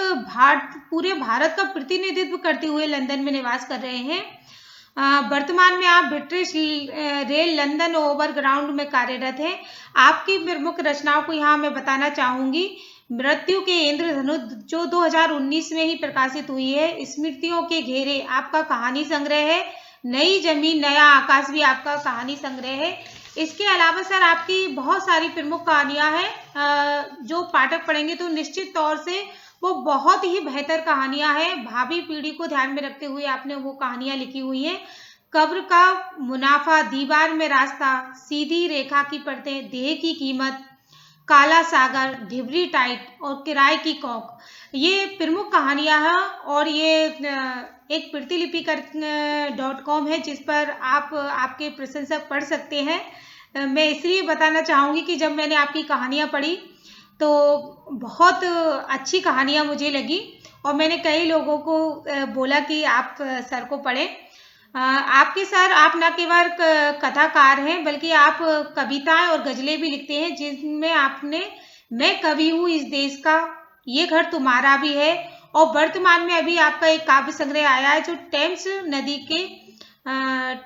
पूरे भारत का प्रतिनिधित्व करते हुए लंदन में निवास कर रहे हैं। वर्तमान में आप ब्रिटिश रेल लंदन ओवरग्राउंड में कार्यरत हैं। आपकी प्रमुख रचनाओं को यहाँ मैं बताना चाहूंगी। मृत्यु के इंद्रधनुष जो 2019 में ही प्रकाशित हुई है, स्मृतियों के घेरे आपका कहानी संग्रह है, नई जमीन नया आकाश भी आपका कहानी संग्रह है। इसके अलावा सर आपकी बहुत सारी प्रमुख कहानियां हैं जो पाठक पढ़ेंगे तो निश्चित तौर से वो बहुत ही बेहतर कहानियां हैं। भावी पीढ़ी को ध्यान में रखते हुए आपने वो कहानियां लिखी हुई हैं। कब्र का मुनाफा, दीवार में रास्ता, सीधी रेखा की परतें, देह की कीमत, काला सागर, ढिबरी टाइट और किराए की कौक, ये प्रमुख कहानियां हैं। और ये एक प्रतिलिपि .com है जिस पर आप आपके प्रशंसक पढ़ सकते हैं। मैं इसलिए बताना चाहूँगी कि जब मैंने आपकी कहानियां पढ़ी तो बहुत अच्छी कहानियां मुझे लगी, और मैंने कई लोगों को बोला कि आप सर को पढ़ें। आपके सर, आप न केवल कथाकार हैं बल्कि आप कविताएं और गजलें भी लिखते हैं, जिनमें आपने मैं कवि हूँ इस देश का, ये घर तुम्हारा भी है, और वर्तमान में अभी आपका एक काव्य संग्रह आया है जो टेम्स नदी के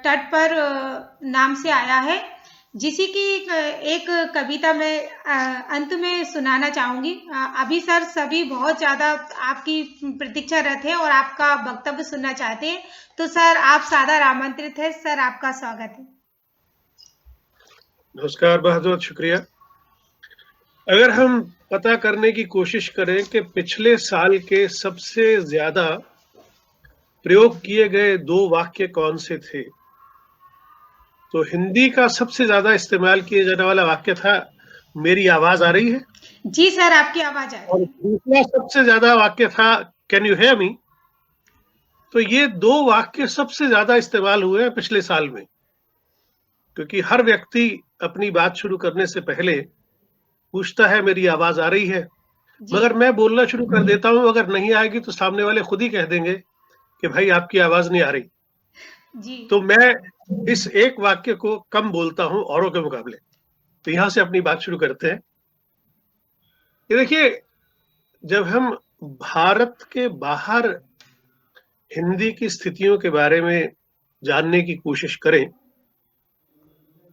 तट पर नाम से आया है, जिसी की एक कविता मैं अंत में सुनाना चाहूंगी। अभी सर सभी बहुत ज्यादा आपकी प्रतीक्षारत है और आपका वक्तव्य सुनना चाहते हैं, तो सर आप सादर आमंत्रित है। सर आपका स्वागत है। नमस्कार, बहुत बहुत शुक्रिया। अगर हम पता करने की कोशिश करें कि पिछले साल के सबसे ज्यादा प्रयोग किए गए 2 वाक्य कौन से थे, तो हिंदी का सबसे ज्यादा इस्तेमाल किया जाने वाला वाक्य था मेरी आवाज आ रही है। जी सर, आपकी आवाज आ रही है। और दूसरा सबसे ज्यादा वाक्य था कैन यू हियर मी। तो ये 2 वाक्य सबसे ज्यादा इस्तेमाल हुए हैं पिछले साल में। क्योंकि हर व्यक्ति अपनी बात शुरू करने से पहले पूछता है मेरी आवाज आ रही है, मगर मैं बोलना शुरू कर देता हूं, अगर नहीं आएगी तो सामने वाले खुद ही कह देंगे कि भाई आपकी आवाज नहीं आ रही जी। तो मैं इस एक वाक्य को कम बोलता हूं औरों के मुकाबले। तो यहां से अपनी बात शुरू करते हैं। ये देखिए, जब हम भारत के बाहर हिंदी की स्थितियों के बारे में जानने की कोशिश करें,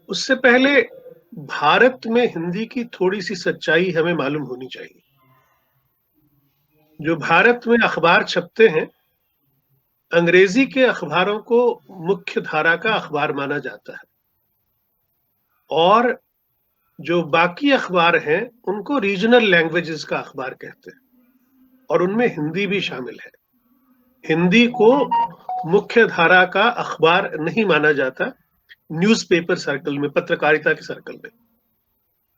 उससे पहले भारत में हिंदी की थोड़ी सी सच्चाई हमें मालूम होनी चाहिए। जो भारत में अखबार छपते हैं, अंग्रेजी के अखबारों को मुख्य धारा का अखबार माना जाता है, और जो बाकी अखबार हैं उनको रीजनल लैंग्वेजेस का अखबार कहते हैं, और उनमें हिंदी भी शामिल है। हिंदी को मुख्य धारा का अखबार नहीं माना जाता। न्यूज़पेपर सर्कल में, पत्रकारिता के सर्कल में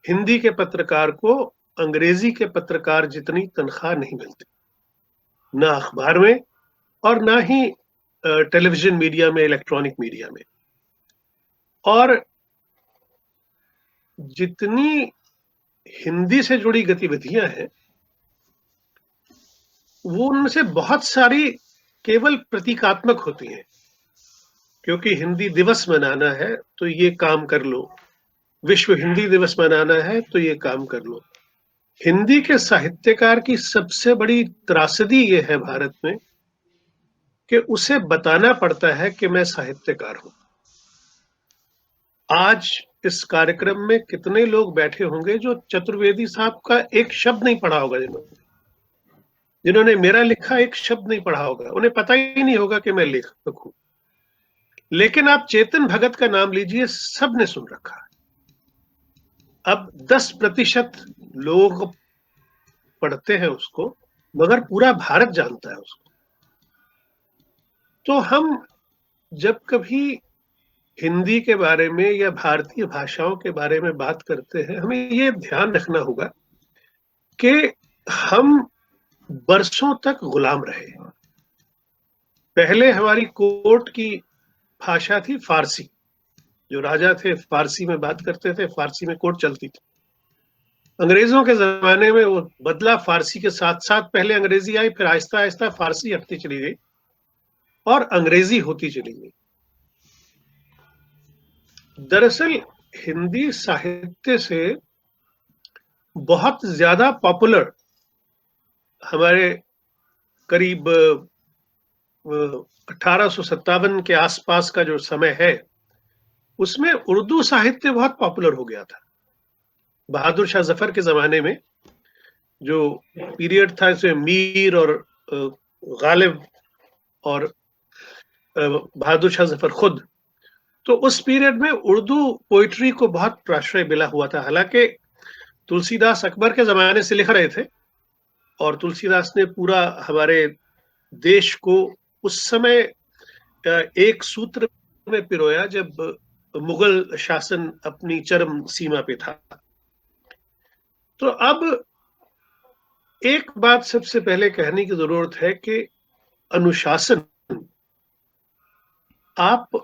हिंदी के पत्रकार को अंग्रेजी के पत्रकार जितनी तनख्वाह नहीं मिलती, ना अखबार में और ना ही टेलीविजन मीडिया में, इलेक्ट्रॉनिक मीडिया में। और जितनी हिंदी से जुड़ी गतिविधियां हैं, वो उनमें से बहुत सारी केवल प्रतीकात्मक होती हैं, क्योंकि हिंदी दिवस मनाना है तो ये काम कर लो, विश्व हिंदी दिवस मनाना है तो ये काम कर लो। हिंदी के साहित्यकार की सबसे बड़ी त्रासदी ये है भारत में कि उसे बताना पड़ता है कि मैं साहित्यकार हूं। आज इस कार्यक्रम में कितने लोग बैठे होंगे जो चतुर्वेदी साहब का एक शब्द नहीं पढ़ा होगा, जिन्होंने मेरा लिखा एक शब्द नहीं पढ़ा होगा, उन्हें पता ही नहीं होगा कि मैं लेखक हूं। लेकिन आप चेतन भगत का नाम लीजिए, सबने सुन रखा है। अब 10% लोग पढ़ते हैं उसको, मगर पूरा भारत जानता है उसको। तो हम जब कभी हिंदी के बारे में या भारतीय भाषाओं के बारे में बात करते हैं, हमें ये ध्यान रखना होगा कि हम बरसों तक गुलाम रहे। पहले हमारी कोर्ट की भाषा थी फारसी, जो राजा थे फारसी में बात करते थे, फारसी में कोर्ट चलती थी। अंग्रेजों के जमाने में वो बदला, फारसी के साथ साथ पहले अंग्रेजी आई, फिर आहिस्ता आहिस्ता फारसी हटती चली गई और अंग्रेजी होती चली गई। दरअसल हिंदी साहित्य से बहुत ज्यादा पॉपुलर हमारे करीब 1857 के आसपास का जो समय है, उसमें उर्दू साहित्य बहुत पॉपुलर हो गया था। बहादुर शाह जफर के जमाने में जो पीरियड था, इसमें मीर और गालिब और बहादुर शाह जफर खुद, तो उस पीरियड में उर्दू पोइट्री को बहुत प्रश्रय मिला हुआ था। हालांकि तुलसीदास अकबर के जमाने से लिख रहे थे, और तुलसीदास ने पूरा हमारे देश को उस समय एक सूत्र में पिरोया जब मुगल शासन अपनी चरम सीमा पे था। तो अब एक बात सबसे पहले कहने की जरूरत है कि अनुशासन आप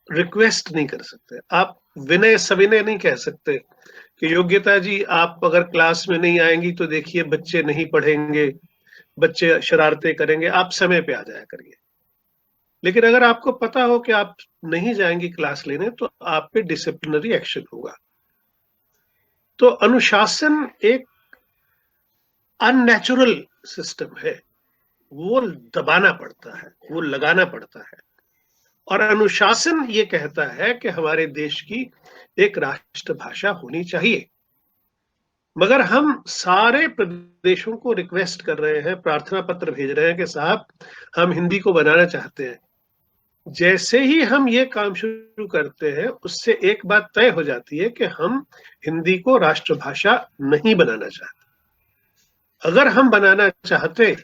रिक्वेस्ट नहीं कर सकते, आप विनय सविनय नहीं कह सकते कि योग्यता जी आप अगर क्लास में नहीं आएंगी तो देखिए बच्चे नहीं पढ़ेंगे, बच्चे शरारतें करेंगे, आप समय पे आ जाया करिए। लेकिन अगर आपको पता हो कि आप नहीं जाएंगी क्लास लेने, तो आप पे डिसिप्लिनरी एक्शन होगा। तो अनुशासन एक अननेचुरल सिस्टम है, वो दबाना पड़ता है, वो लगाना पड़ता है। और अनुशासन ये कहता है कि हमारे देश की एक राष्ट्रभाषा होनी चाहिए। मगर हम सारे प्रदेशों को रिक्वेस्ट कर रहे हैं, प्रार्थना पत्र भेज रहे हैं कि साहब हम हिंदी को बनाना चाहते हैं। जैसे ही हम ये काम शुरू करते हैं, उससे एक बात तय हो जाती है कि हम हिंदी को राष्ट्रभाषा नहीं बनाना चाहते। अगर हम बनाना चाहते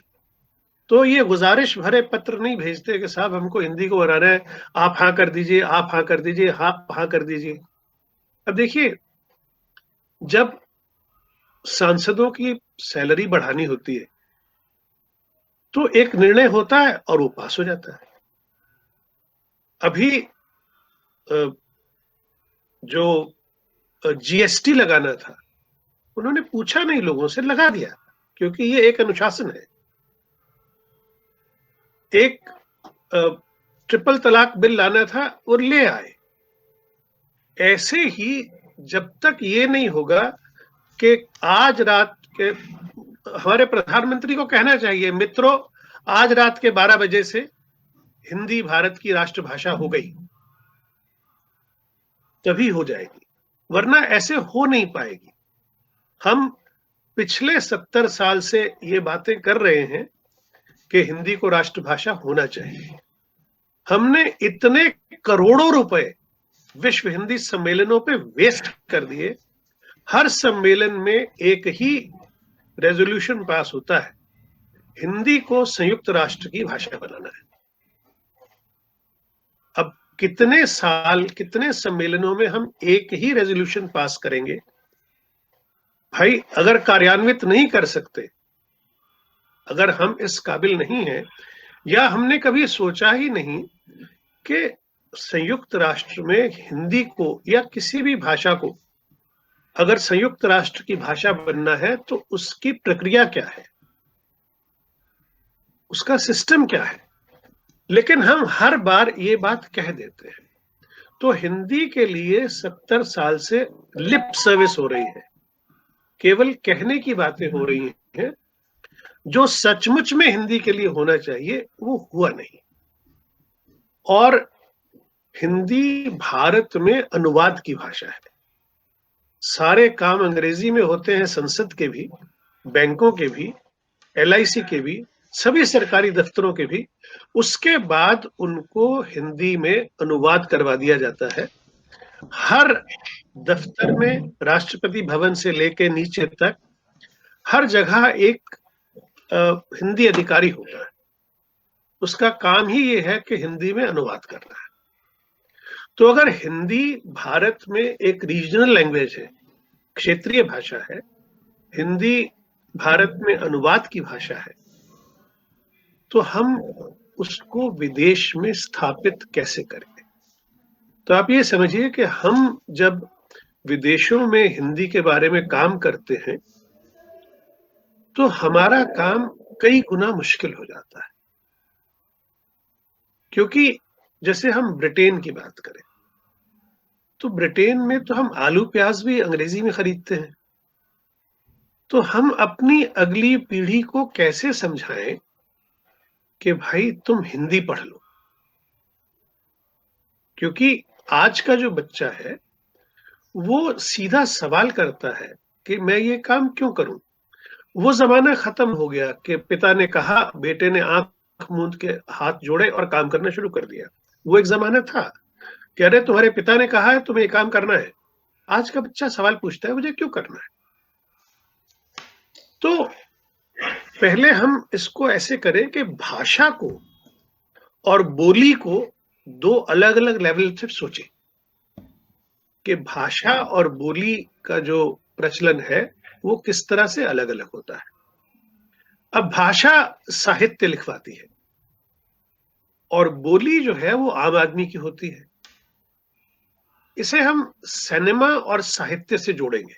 तो ये गुजारिश भरे पत्र नहीं भेजते कि साहब हमको हिंदी को बनाना है, आप हाँ कर दीजिए, आप हाँ कर दीजिए, आप हाँ कर दीजिए। अब देखिए, जब सांसदों की सैलरी बढ़ानी होती है तो एक निर्णय होता है और वो पास हो जाता है। अभी जो जीएसटी लगाना था, उन्होंने पूछा नहीं, लोगों से लगा दिया, क्योंकि ये एक अनुशासन है। एक ट्रिपल तलाक बिल लाना था और ले आए। ऐसे ही जब तक ये नहीं होगा कि आज रात के हमारे प्रधानमंत्री को कहना चाहिए, मित्रों, आज रात के 12 बजे से हिंदी भारत की राष्ट्रभाषा हो गई, तभी हो जाएगी, वरना ऐसे हो नहीं पाएगी। हम पिछले 70 साल से ये बातें कर रहे हैं कि हिंदी को राष्ट्रभाषा होना चाहिए। हमने इतने करोड़ों रुपए विश्व हिंदी सम्मेलनों पे वेस्ट कर दिए। हर सम्मेलन में एक ही रेजोल्यूशन पास होता है, हिंदी को संयुक्त राष्ट्र की भाषा बनाना है। अब कितने साल, कितने सम्मेलनों में हम एक ही रेजोल्यूशन पास करेंगे? भाई, अगर कार्यान्वित नहीं कर सकते, अगर हम इस काबिल नहीं हैं, या हमने कभी सोचा ही नहीं कि संयुक्त राष्ट्र में हिंदी को या किसी भी भाषा को अगर संयुक्त राष्ट्र की भाषा बनना है तो उसकी प्रक्रिया क्या है, उसका सिस्टम क्या है, लेकिन हम हर बार ये बात कह देते हैं। तो हिंदी के लिए 70 साल से लिप सर्विस हो रही है, केवल कहने की बातें हो रही हैं। जो सचमुच में हिंदी के लिए होना चाहिए वो हुआ नहीं। और हिंदी भारत में अनुवाद की भाषा है। सारे काम अंग्रेजी में होते हैं, संसद के भी, बैंकों के भी, LIC के भी, सभी सरकारी दफ्तरों के भी। उसके बाद उनको हिंदी में अनुवाद करवा दिया जाता है। हर दफ्तर में, राष्ट्रपति भवन से लेके नीचे तक, हर जगह एक हिंदी अधिकारी होता है। उसका काम ही ये है कि हिंदी में अनुवाद करना है। तो अगर हिंदी भारत में एक रीजनल लैंग्वेज है, क्षेत्रीय भाषा है, हिंदी भारत में अनुवाद की भाषा है, तो हम उसको विदेश में स्थापित कैसे करें? तो आप ये समझिए कि हम जब विदेशों में हिंदी के बारे में काम करते हैं तो हमारा काम कई गुना मुश्किल हो जाता है। क्योंकि जैसे हम ब्रिटेन की बात करें, तो ब्रिटेन में तो हम आलू प्याज भी अंग्रेजी में खरीदते हैं। तो हम अपनी अगली पीढ़ी को कैसे समझाएं कि भाई तुम हिंदी पढ़ लो? क्योंकि आज का जो बच्चा है वो सीधा सवाल करता है कि मैं ये काम क्यों करूं। वो जमाना खत्म हो गया कि पिता ने कहा, बेटे ने आंख मूंद के हाथ जोड़े और काम करना शुरू कर दिया। वो एक जमाना था कि अरे तुम्हारे पिता ने कहा है तुम्हें ये काम करना है। आज का बच्चा सवाल पूछता है मुझे क्यों करना है। तो पहले हम इसको ऐसे करें कि भाषा को और बोली को दो अलग अलग लेवल से सोचें कि भाषा और बोली का जो प्रचलन है वो किस तरह से अलग अलग होता है। अब भाषा साहित्य लिखवाती है और बोली जो है वो आम आदमी की होती है। इसे हम सिनेमा और साहित्य से जोड़ेंगे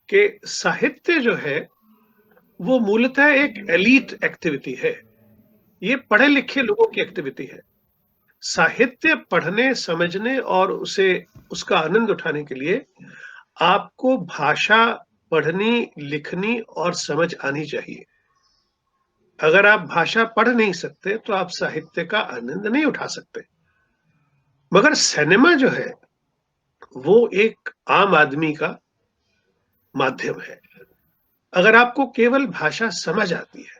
कि साहित्य जो है वो मूलतः एक एलीट एक्टिविटी है, ये पढ़े लिखे लोगों की एक्टिविटी है। साहित्य पढ़ने, समझने और उसका आनंद उठाने के लिए आपको भाषा पढ़नी, लिखनी और समझ आनी चाहिए। अगर आप भाषा पढ़ नहीं सकते तो आप साहित्य का आनंद नहीं उठा सकते। मगर सिनेमा जो है वो एक आम आदमी का माध्यम है। अगर आपको केवल भाषा समझ आती है,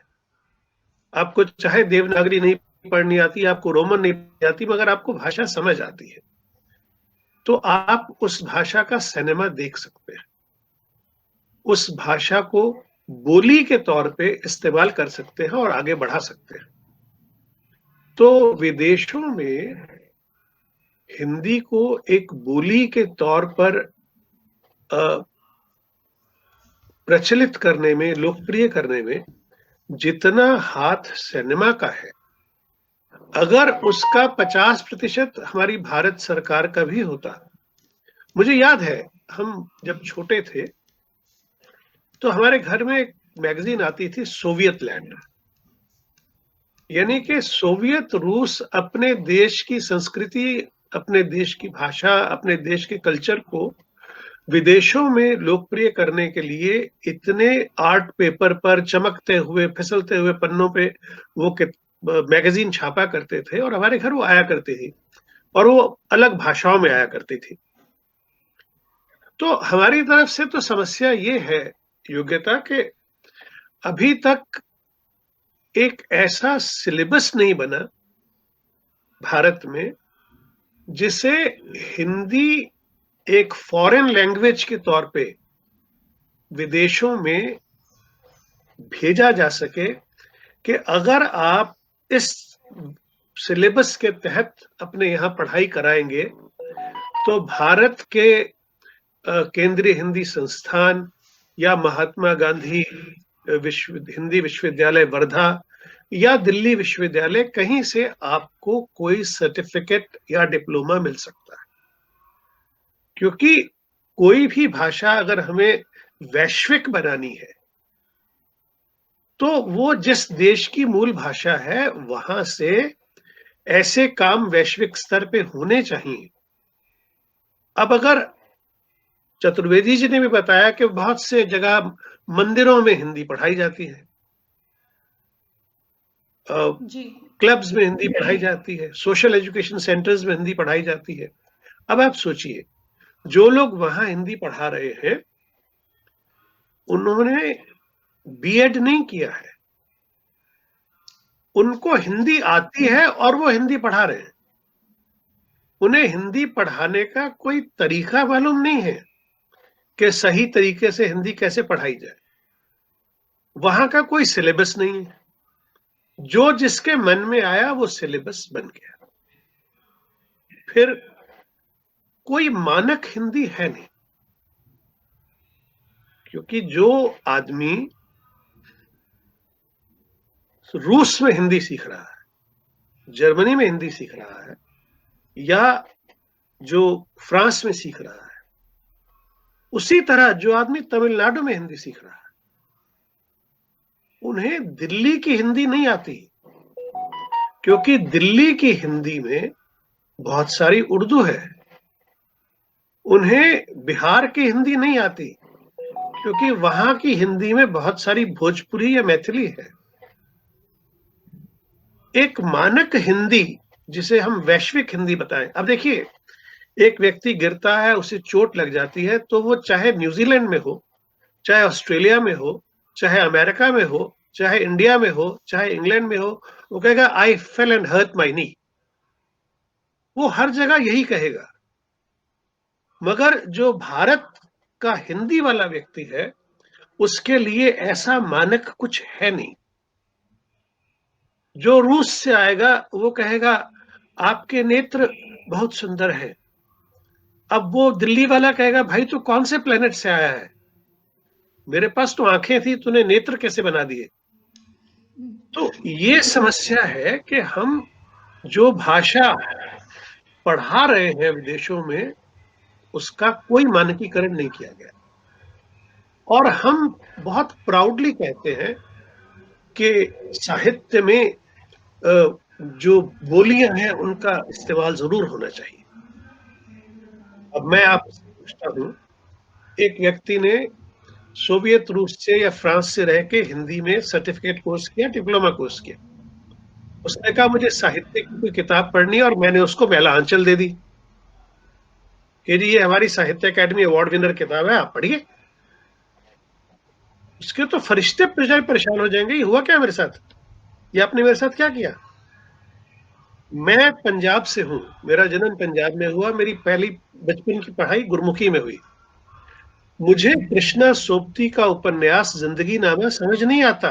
आपको चाहे देवनागरी नहीं पढ़नी आती, आपको रोमन नहीं आती, मगर आपको भाषा समझ आती है, तो आप उस भाषा का सिनेमा देख सकते हैं, उस भाषा को बोली के तौर पे इस्तेमाल कर सकते हैं और आगे बढ़ा सकते हैं। तो विदेशों में हिंदी को एक बोली के तौर पर प्रचलित करने में, लोकप्रिय करने में जितना हाथ सिनेमा का है, अगर उसका 50% हमारी भारत सरकार का भी होता। मुझे याद है, हम जब छोटे थे तो हमारे घर में एक मैगजीन आती थी, सोवियत लैंड, यानी कि सोवियत रूस अपने देश की संस्कृति, अपने देश की भाषा, अपने देश के कल्चर को विदेशों में लोकप्रिय करने के लिए इतने आर्ट पेपर पर चमकते हुए, फिसलते हुए पन्नों पे वो मैगजीन छापा करते थे और हमारे घर वो आया करती थी और वो अलग भाषाओं में आया करती थी। तो हमारी तरफ से तो समस्या ये है योग्यता के अभी तक एक ऐसा सिलेबस नहीं बना भारत में जिसे हिंदी एक फॉरेन लैंग्वेज के तौर पे विदेशों में भेजा जा सके कि अगर आप इस सिलेबस के तहत अपने यहाँ पढ़ाई कराएंगे तो भारत के केंद्रीय हिंदी संस्थान या महात्मा गांधी हिंदी विश्वविद्यालय वर्धा या दिल्ली विश्वविद्यालय, कहीं से आपको कोई सर्टिफिकेट या डिप्लोमा मिल सकता है। क्योंकि कोई भी भाषा अगर हमें वैश्विक बनानी है तो वो जिस देश की मूल भाषा है वहां से ऐसे काम वैश्विक स्तर पे होने चाहिए। अब अगर चतुर्वेदी जी ने भी बताया कि बहुत से जगह मंदिरों में हिंदी पढ़ाई जाती है, क्लब्स में हिंदी पढ़ाई जाती है, सोशल एजुकेशन सेंटर्स में हिंदी पढ़ाई जाती है। अब आप सोचिए, जो लोग वहां हिंदी पढ़ा रहे हैं उन्होंने बीएड नहीं किया है, उनको हिंदी आती है और वो हिंदी पढ़ा रहे हैं। उन्हें हिंदी पढ़ाने का कोई तरीका मालूम नहीं है कि सही तरीके से हिंदी कैसे पढ़ाई जाए। वहां का कोई सिलेबस नहीं है, जो जिसके मन में आया वो सिलेबस बन गया। फिर कोई मानक हिंदी है नहीं, क्योंकि जो आदमी रूस में हिंदी सीख रहा है, जर्मनी में हिंदी सीख रहा है, या जो फ्रांस में सीख रहा है, उसी तरह जो आदमी तमिलनाडु में हिंदी सीख रहा है, उन्हें दिल्ली की हिंदी नहीं आती, क्योंकि दिल्ली की हिंदी में बहुत सारी उर्दू है। उन्हें बिहार की हिंदी नहीं आती, क्योंकि वहां की हिंदी में बहुत सारी भोजपुरी या मैथिली है। एक मानक हिंदी जिसे हम वैश्विक हिंदी बताएं। अब देखिए, एक व्यक्ति गिरता है, उसे चोट लग जाती है, तो वो चाहे न्यूजीलैंड में हो, चाहे ऑस्ट्रेलिया में हो, चाहे अमेरिका में हो, चाहे इंडिया में हो, चाहे इंग्लैंड में हो, वो कहेगा आई फेल एंड हर्ट माई नी। वो हर जगह यही कहेगा। मगर जो भारत का हिंदी वाला व्यक्ति है, उसके लिए ऐसा मानक कुछ है नहीं। जो रूस से आएगा वो कहेगा आपके नेत्र बहुत सुंदर है। अब वो दिल्ली वाला कहेगा भाई तू कौन से प्लेनेट से आया है, मेरे पास तो आंखें थी, तूने नेत्र कैसे बना दिए। तो ये समस्या है कि हम जो भाषा पढ़ा रहे हैं विदेशों में, उसका कोई मानकीकरण नहीं किया गया। और हम बहुत प्राउडली कहते हैं कि साहित्य में जो बोलियां हैं उनका इस्तेमाल जरूर होना चाहिए। अब मैं आपसे पूछता हूं, एक व्यक्ति ने सोवियत रूस से या फ्रांस से रह के हिंदी में सर्टिफिकेट कोर्स किया, डिप्लोमा कोर्स किया। उसने कहा मुझे साहित्य की कोई किताब पढ़नी है, और मैंने उसको मैला आंचल दे दी कि जी ये हमारी साहित्य अकेडमी अवार्ड विनर किताब है, आप पढ़िए। उसके तो फरिश्ते परेशान हो जाएंगे, ये हुआ क्या मेरे साथ, ये आपने मेरे साथ क्या किया। मैं पंजाब से हूं, मेरा जन्म पंजाब में हुआ, मेरी पहली बचपन की पढ़ाई गुरमुखी में हुई। मुझे कृष्णा सोबती का उपन्यास जिंदगी नामा समझ नहीं आता,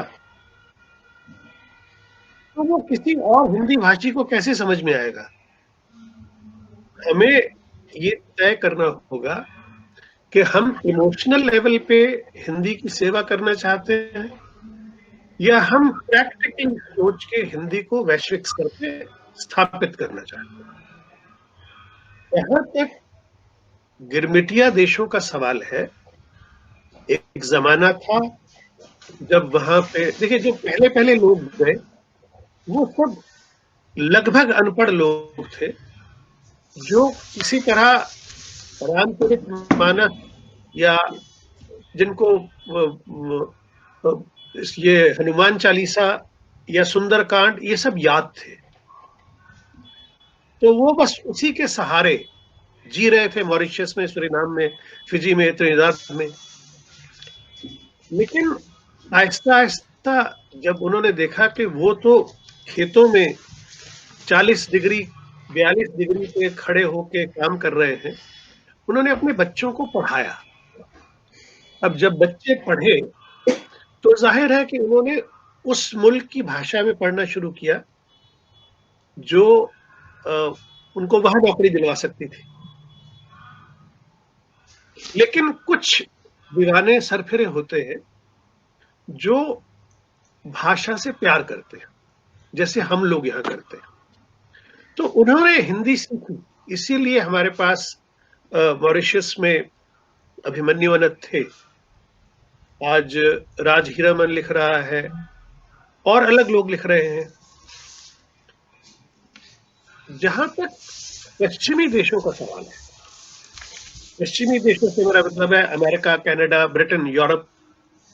तो वो किसी और हिंदी भाषी को कैसे समझ में आएगा। हमें ये तय करना होगा कि हम इमोशनल लेवल पे हिंदी की सेवा करना चाहते हैं, या हम प्रैक्टिकल सोच के हिंदी को वैश्विक स्तर पे स्थापित करना चाहते हैं। जहां तक गिरमिटिया देशों का सवाल है, एक जमाना था जब वहां पे देखिए, जो पहले पहले लोग गए वो सब लगभग अनपढ़ लोग थे, जो किसी तरह रामचरितमानस या जिनको ये हनुमान चालीसा या सुंदरकांड ये सब याद थे, तो वो बस उसी के सहारे जी रहे थे, मॉरिशस में, सूरीनाम में, फिजी में, त्रिनिदाद में। लेकिन आहिस्ता आहिस्ता जब उन्होंने देखा कि वो तो खेतों में 40 डिग्री 42 डिग्री पे खड़े होके काम कर रहे हैं, उन्होंने अपने बच्चों को पढ़ाया। अब जब बच्चे पढ़े तो जाहिर है कि उन्होंने उस मुल्क की भाषा में पढ़ना शुरू किया जो उनको वहां नौकरी दिलवा सकती थी। लेकिन कुछ दीवाने सरफिरे होते हैं जो भाषा से प्यार करते हैं, जैसे हम लोग यहाँ करते हैं। तो उन्होंने हिंदी सीखी, इसीलिए हमारे पास मॉरिशस में अभिमन्यु अनंत थे, आज राज हीरामन लिख रहा है, और अलग लोग लिख रहे हैं। जहां तक पश्चिमी देशों का सवाल है, पश्चिमी देशों से मेरा मतलब है अमेरिका, कनाडा, ब्रिटेन, यूरोप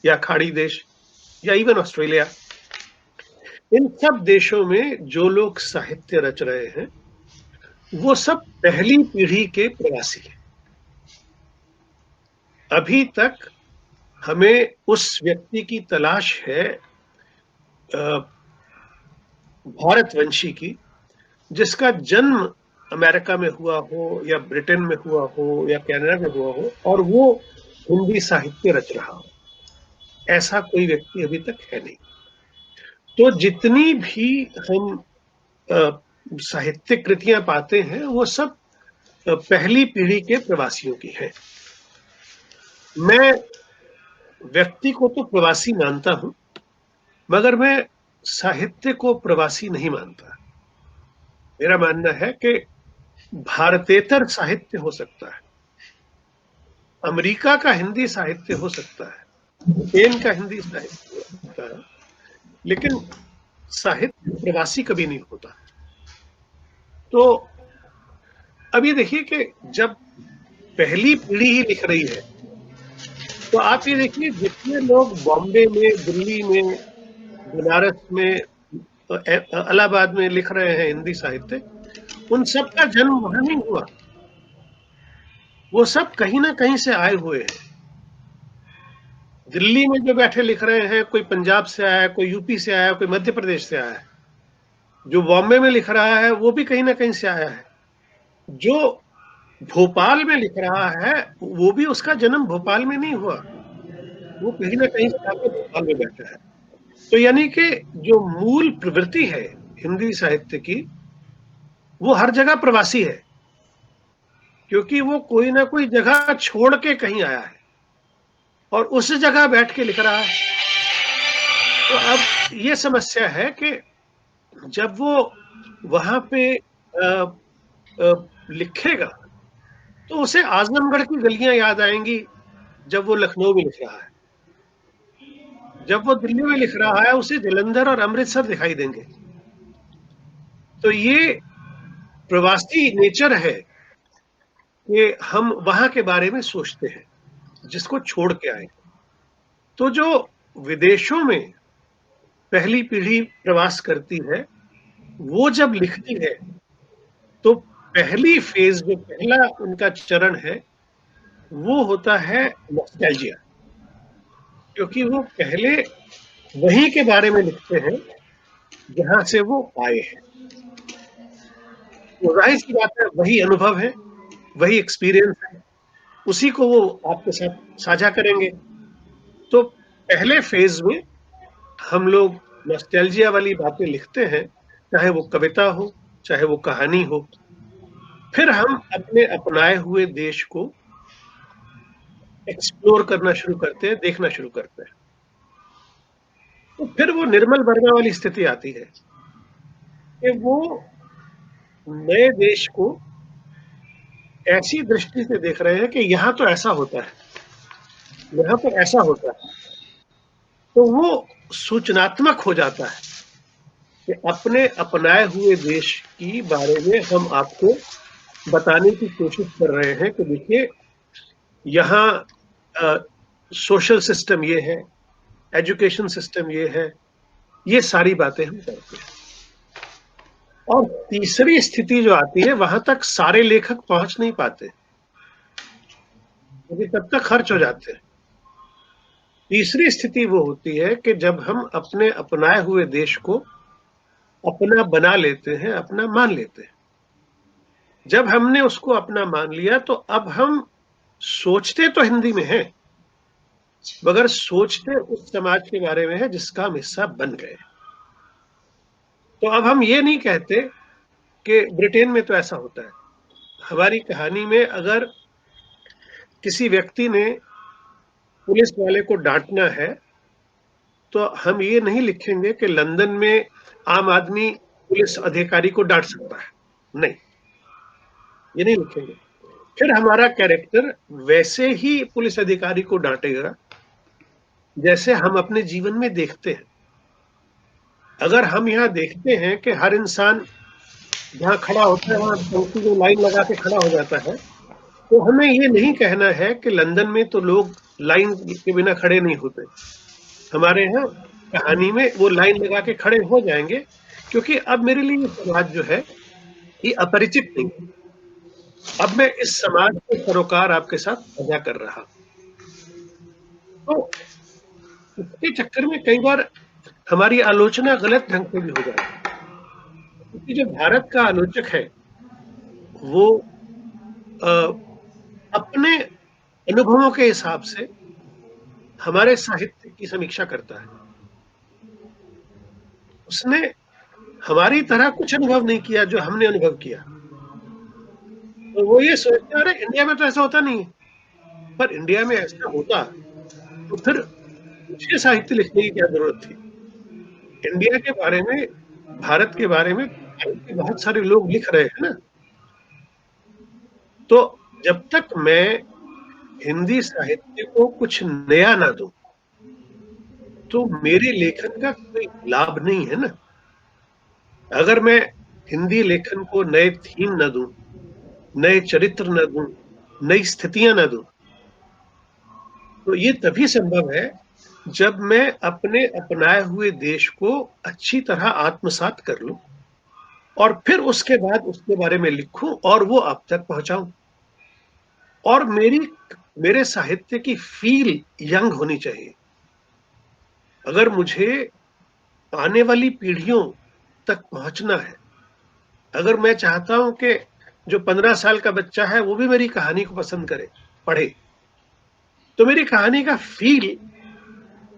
या खाड़ी देश या इवन ऑस्ट्रेलिया, इन सब देशों में जो लोग साहित्य रच रहे हैं वो सब पहली पीढ़ी के प्रवासी हैं। अभी तक हमें उस व्यक्ति की तलाश है भारतवंशी की, जिसका जन्म अमेरिका में हुआ हो या ब्रिटेन में हुआ हो या कनाडा में हुआ हो और वो हिंदी साहित्य रच रहा हो। ऐसा कोई व्यक्ति अभी तक है नहीं। तो जितनी भी हम साहित्यिक कृतियां पाते हैं वो सब पहली पीढ़ी के प्रवासियों की हैं। मैं व्यक्ति को तो प्रवासी मानता हूं, मगर मैं साहित्य को प्रवासी नहीं मानता। मेरा मानना है कि भारतेतर साहित्य हो सकता है, अमेरिका का हिंदी साहित्य हो सकता है, ब्रिटेन का हिंदी साहित्य हो सकता है, लेकिन साहित्य प्रवासी कभी नहीं होता। तो अब ये देखिए कि जब पहली पीढ़ी ही लिख रही है, तो आप ये देखिए जितने लोग बॉम्बे में, दिल्ली में, बनारस में, इलाहाबाद में लिख रहे हैं हिंदी साहित्य, उन सब का जन्म वहां नहीं हुआ, वो सब कहीं ना कहीं से आए हुए हैं। दिल्ली में जो बैठे लिख रहे हैं, कोई पंजाब से आया है, कोई यूपी से आया है, कोई मध्य प्रदेश से आया है। जो बॉम्बे में लिख रहा है वो भी कहीं ना कहीं से आया है। जो भोपाल में लिख रहा है वो भी, उसका जन्म भोपाल में नहीं हुआ, वो कहीं ना कहीं से आकर भोपाल में बैठा है। तो यानी कि जो मूल प्रवृत्ति है हिंदी साहित्य की, वो हर जगह प्रवासी है, क्योंकि वो कोई ना कोई जगह छोड़ के कहीं आया है और उस जगह बैठ के लिख रहा है। तो अब ये समस्या है कि जब वो वहां पे लिखेगा तो उसे आजमगढ़ की गलियां याद आएंगी जब वो लखनऊ में लिख रहा है, जब वो दिल्ली में लिख रहा है उसे जलंधर और अमृतसर दिखाई देंगे। तो ये प्रवासी नेचर है कि हम वहां के बारे में सोचते हैं जिसको छोड़ के आए। तो जो विदेशों में पहली पीढ़ी प्रवास करती है, वो जब लिखती है तो पहली फेज, जो पहला उनका चरण है, वो होता है नॉस्टैल्जिया, क्योंकि वो पहले वहीं के बारे में लिखते हैं जहां से वो आए हैं। तो जाहिर सी बात है, वही अनुभव है, वही एक्सपीरियंस है, उसी को वो आपके साथ साझा करेंगे। तो पहले फेज में हम लोग नॉस्टैल्जिया वाली बातें लिखते हैं, चाहे वो कविता हो, चाहे वो कहानी हो। फिर हम अपने अपनाए हुए देश को एक्सप्लोर करना शुरू करते हैं, देखना शुरू करते हैं। तो फिर वो निर्मल वर्मा वाली स्थिति आती है कि वो नए देश को ऐसी दृष्टि से देख रहे हैं कि यहाँ तो ऐसा होता है, यहाँ पर ऐसा होता है, तो वो सूचनात्मक हो जाता है कि अपने अपनाए हुए देश की बारे में हम आपको बताने की कोशिश कर रहे हैं कि देखिए यहाँ सोशल सिस्टम ये है, एजुकेशन सिस्टम ये है, ये सारी बातें हम करते हैं। और तीसरी स्थिति जो आती है, वहां तक सारे लेखक पहुंच नहीं पाते क्योंकि तब तक खर्च हो जाते हैं। तीसरी स्थिति वो होती है कि जब हम अपने अपनाए हुए देश को अपना बना लेते हैं, अपना मान लेते हैं। जब हमने उसको अपना मान लिया तो अब हम सोचते तो हिंदी में हैं, मगर सोचते उस समाज के बारे में है जिसका हम हिस्सा बन गए। तो अब हम ये नहीं कहते कि ब्रिटेन में तो ऐसा होता है। हमारी कहानी में अगर किसी व्यक्ति ने पुलिस वाले को डांटना है तो हम ये नहीं लिखेंगे कि लंदन में आम आदमी पुलिस अधिकारी को डांट सकता है, नहीं, ये नहीं लिखेंगे। फिर हमारा कैरेक्टर वैसे ही पुलिस अधिकारी को डांटेगा जैसे हम अपने जीवन में देखते हैं। अगर हम यहाँ देखते हैं कि हर इंसान जहाँ खड़ा होता है वहां पंक्ति में लाइन लगा के खड़ा हो जाता है, तो हमें ये नहीं कहना है कि लंदन में तो लोग लाइन के बिना खड़े नहीं होते। हमारे यहाँ कहानी में वो लाइन लगा के खड़े हो जाएंगे, क्योंकि अब मेरे लिए समाज जो है ये अपरिचित नहीं है। अब मैं इस समाज के सरोकार आपके साथ साझा कर रहा। तो इसके चक्कर में कई बार हमारी आलोचना गलत ढंग से भी हो जाती है, क्योंकि जो भारत का आलोचक है वो अपने अनुभवों के हिसाब से हमारे साहित्य की समीक्षा करता है। उसने हमारी तरह कुछ अनुभव नहीं किया जो हमने अनुभव किया, तो वो ये सोचते हैं अरे इंडिया में तो ऐसा होता नहीं है। पर इंडिया में ऐसा होता तो फिर मुझे साहित्य लिखने की क्या जरूरत थी। इंडिया के बारे में, भारत के बारे में बहुत सारे लोग लिख रहे हैं ना। तो जब तक मैं हिंदी साहित्य को कुछ नया ना दूं तो मेरे लेखन का कोई लाभ नहीं है ना। अगर मैं हिंदी लेखन को नए थीम न दूं, नए चरित्र न दूं, नई स्थितियां न दूं, तो ये तभी संभव है जब मैं अपने अपनाए हुए देश को अच्छी तरह आत्मसात कर लूं और फिर उसके बाद उसके बारे में लिखूं और वो आप तक पहुंचाऊं। और मेरे साहित्य की फील यंग होनी चाहिए। अगर मुझे आने वाली पीढ़ियों तक पहुंचना है, अगर मैं चाहता हूं कि जो 15 साल का बच्चा है वो भी मेरी कहानी को पसंद करे, पढ़े, तो मेरी कहानी का फील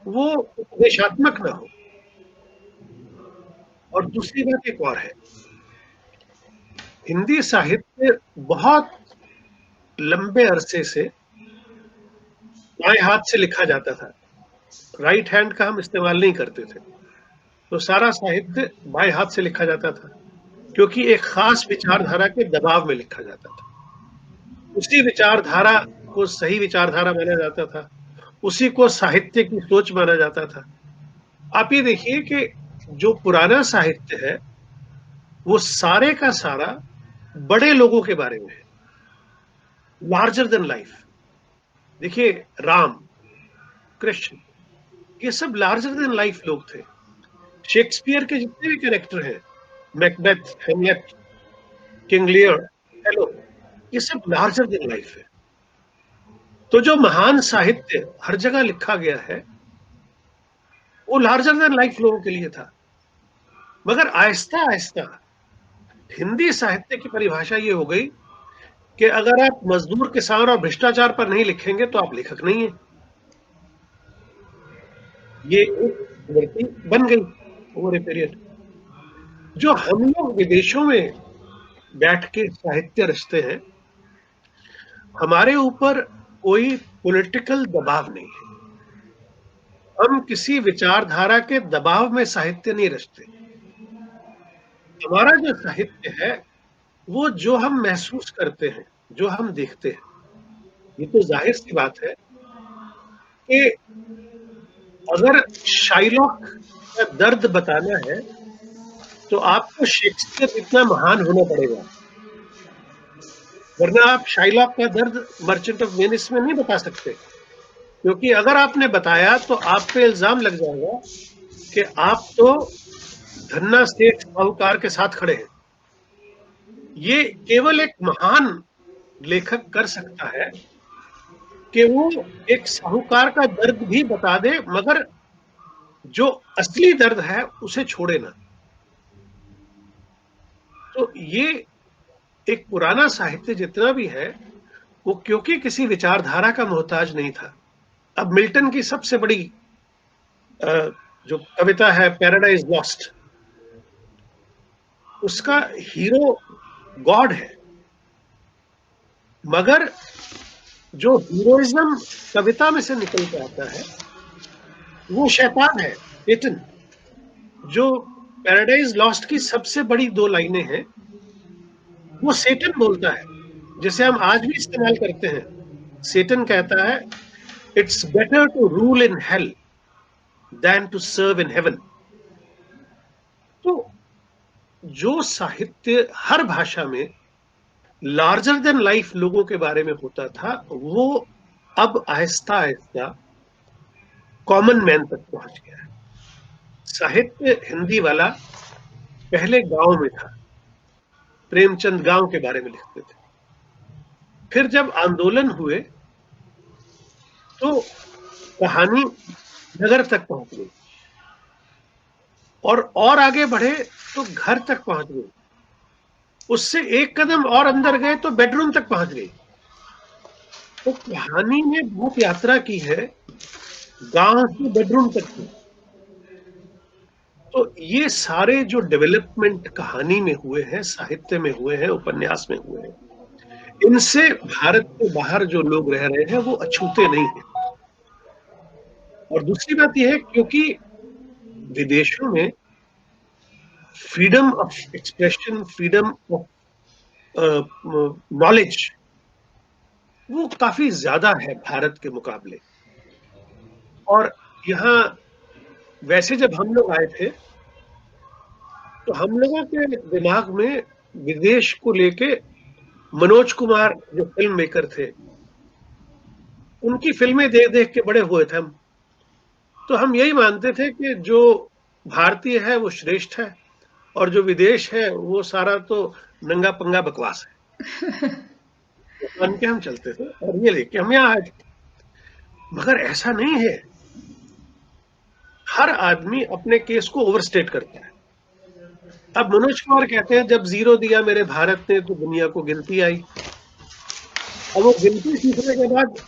वो उपदेशात्मक ना हो। और दूसरी बात एक और है, हिंदी साहित्य बहुत लंबे अरसे से बाएं हाथ से लिखा जाता था, राइट हैंड का हम इस्तेमाल नहीं करते थे। तो सारा साहित्य बाएं हाथ से लिखा जाता था क्योंकि एक खास विचारधारा के दबाव में लिखा जाता था। उसी विचारधारा को सही विचारधारा माना जाता था, उसी को साहित्य की सोच माना जाता था। आप ये देखिए कि जो पुराना साहित्य है वो सारे का सारा बड़े लोगों के बारे में है, लार्जर देन लाइफ। देखिए राम, कृष्ण, ये सब लार्जर देन लाइफ लोग थे। शेक्सपियर के जितने भी कैरेक्टर हैं, मैकबेथ, हेमलेट, किंग लियर, हेलो, ये सब लार्जर देन लाइफ है। तो जो महान साहित्य हर जगह लिखा गया है वो लार्जर देन लाइफ लोगों के लिए था। मगर आहिस्ता आहिस्ता हिंदी साहित्य की परिभाषा ये हो गई कि अगर आप मजदूर, किसान और भ्रष्टाचार पर नहीं लिखेंगे तो आप लेखक नहीं है। ये एक गलती बन गई ओवर ए पीरियड। जो हम लोग विदेशों में बैठ के साहित्य रचते हैं, हमारे ऊपर कोई पॉलिटिकल दबाव नहीं है। हम किसी विचारधारा के दबाव में साहित्य नहीं रचते। हमारा जो साहित्य है वो जो हम महसूस करते हैं, जो हम देखते हैं, ये तो जाहिर सी बात है कि अगर शाइलॉक का दर्द बताना है तो आपको शेक्सपियर जितना महान होना पड़ेगा, वरना आप शाइलॉक का दर्द मर्चेंट ऑफ वेनिस में नहीं बता सकते, क्योंकि अगर आपने बताया तो आप पे इल्जाम लग जाएगा कि आप तो धन्ना सेठ साहूकार के साथ खड़े हैं। ये केवल एक महान लेखक कर सकता है कि वो एक साहूकार का दर्द भी बता दे, मगर जो असली दर्द है उसे छोड़े ना। तो ये एक पुराना साहित्य जितना भी है वो क्योंकि किसी विचारधारा का मोहताज नहीं था। अब मिल्टन की सबसे बड़ी जो कविता है पैराडाइज लॉस्ट, उसका हीरो गॉड है, मगर जो हीरोइज्म कविता में से निकल के आता है वो शैतान है, सेटन। जो पैराडाइज लॉस्ट की सबसे बड़ी 2 लाइनें हैं वो सेटन बोलता है, जिसे हम आज भी इस्तेमाल करते हैं। सेटन कहता है, it's better to rule in hell than to serve in heaven. तो जो साहित्य हर भाषा में लार्जर देन लाइफ लोगों के बारे में होता था, वो अब आहिस्ता आहिस्ता कॉमन मैन तक पहुंच गया है। साहित्य हिंदी वाला पहले गांव में था, प्रेमचंद गांव के बारे में लिखते थे। फिर जब आंदोलन हुए तो कहानी नगर तक पहुंच गई, और आगे बढ़े तो घर तक पहुंच गई, उससे एक कदम और अंदर गए तो बेडरूम तक पहुंच गई। तो कहानी ने बहुत यात्रा की है, गांव से बेडरूम तक की। तो ये सारे जो डेवलपमेंट कहानी में हुए हैं, साहित्य में हुए हैं, उपन्यास में हुए हैं, इनसे भारत के बाहर जो लोग रह रहे हैं वो अछूते नहीं हैं। और दूसरी बात यह है, क्योंकि विदेशों में freedom of expression, freedom of knowledge वो काफी ज्यादा है भारत के मुकाबले। और यहाँ वैसे जब हम लोग आए थे तो हम लोगों के दिमाग में विदेश को लेके मनोज कुमार जो फिल्म मेकर थे, उनकी फिल्में देख देख के बड़े हुए थे हम। तो हम यही मानते थे कि जो भारतीय है वो श्रेष्ठ है और जो विदेश है वो सारा तो नंगा पंगा बकवास है। मान के हम चलते थे और ये लेके हम यहाँ आए थे, मगर ऐसा नहीं है। हर आदमी अपने केस को ओवरस्टेट करता है। अब मनोज कुमार कहते हैं, जब 0 दिया मेरे भारत ने तो दुनिया को गिनती आई। अब वो गिनती सीखने के बाद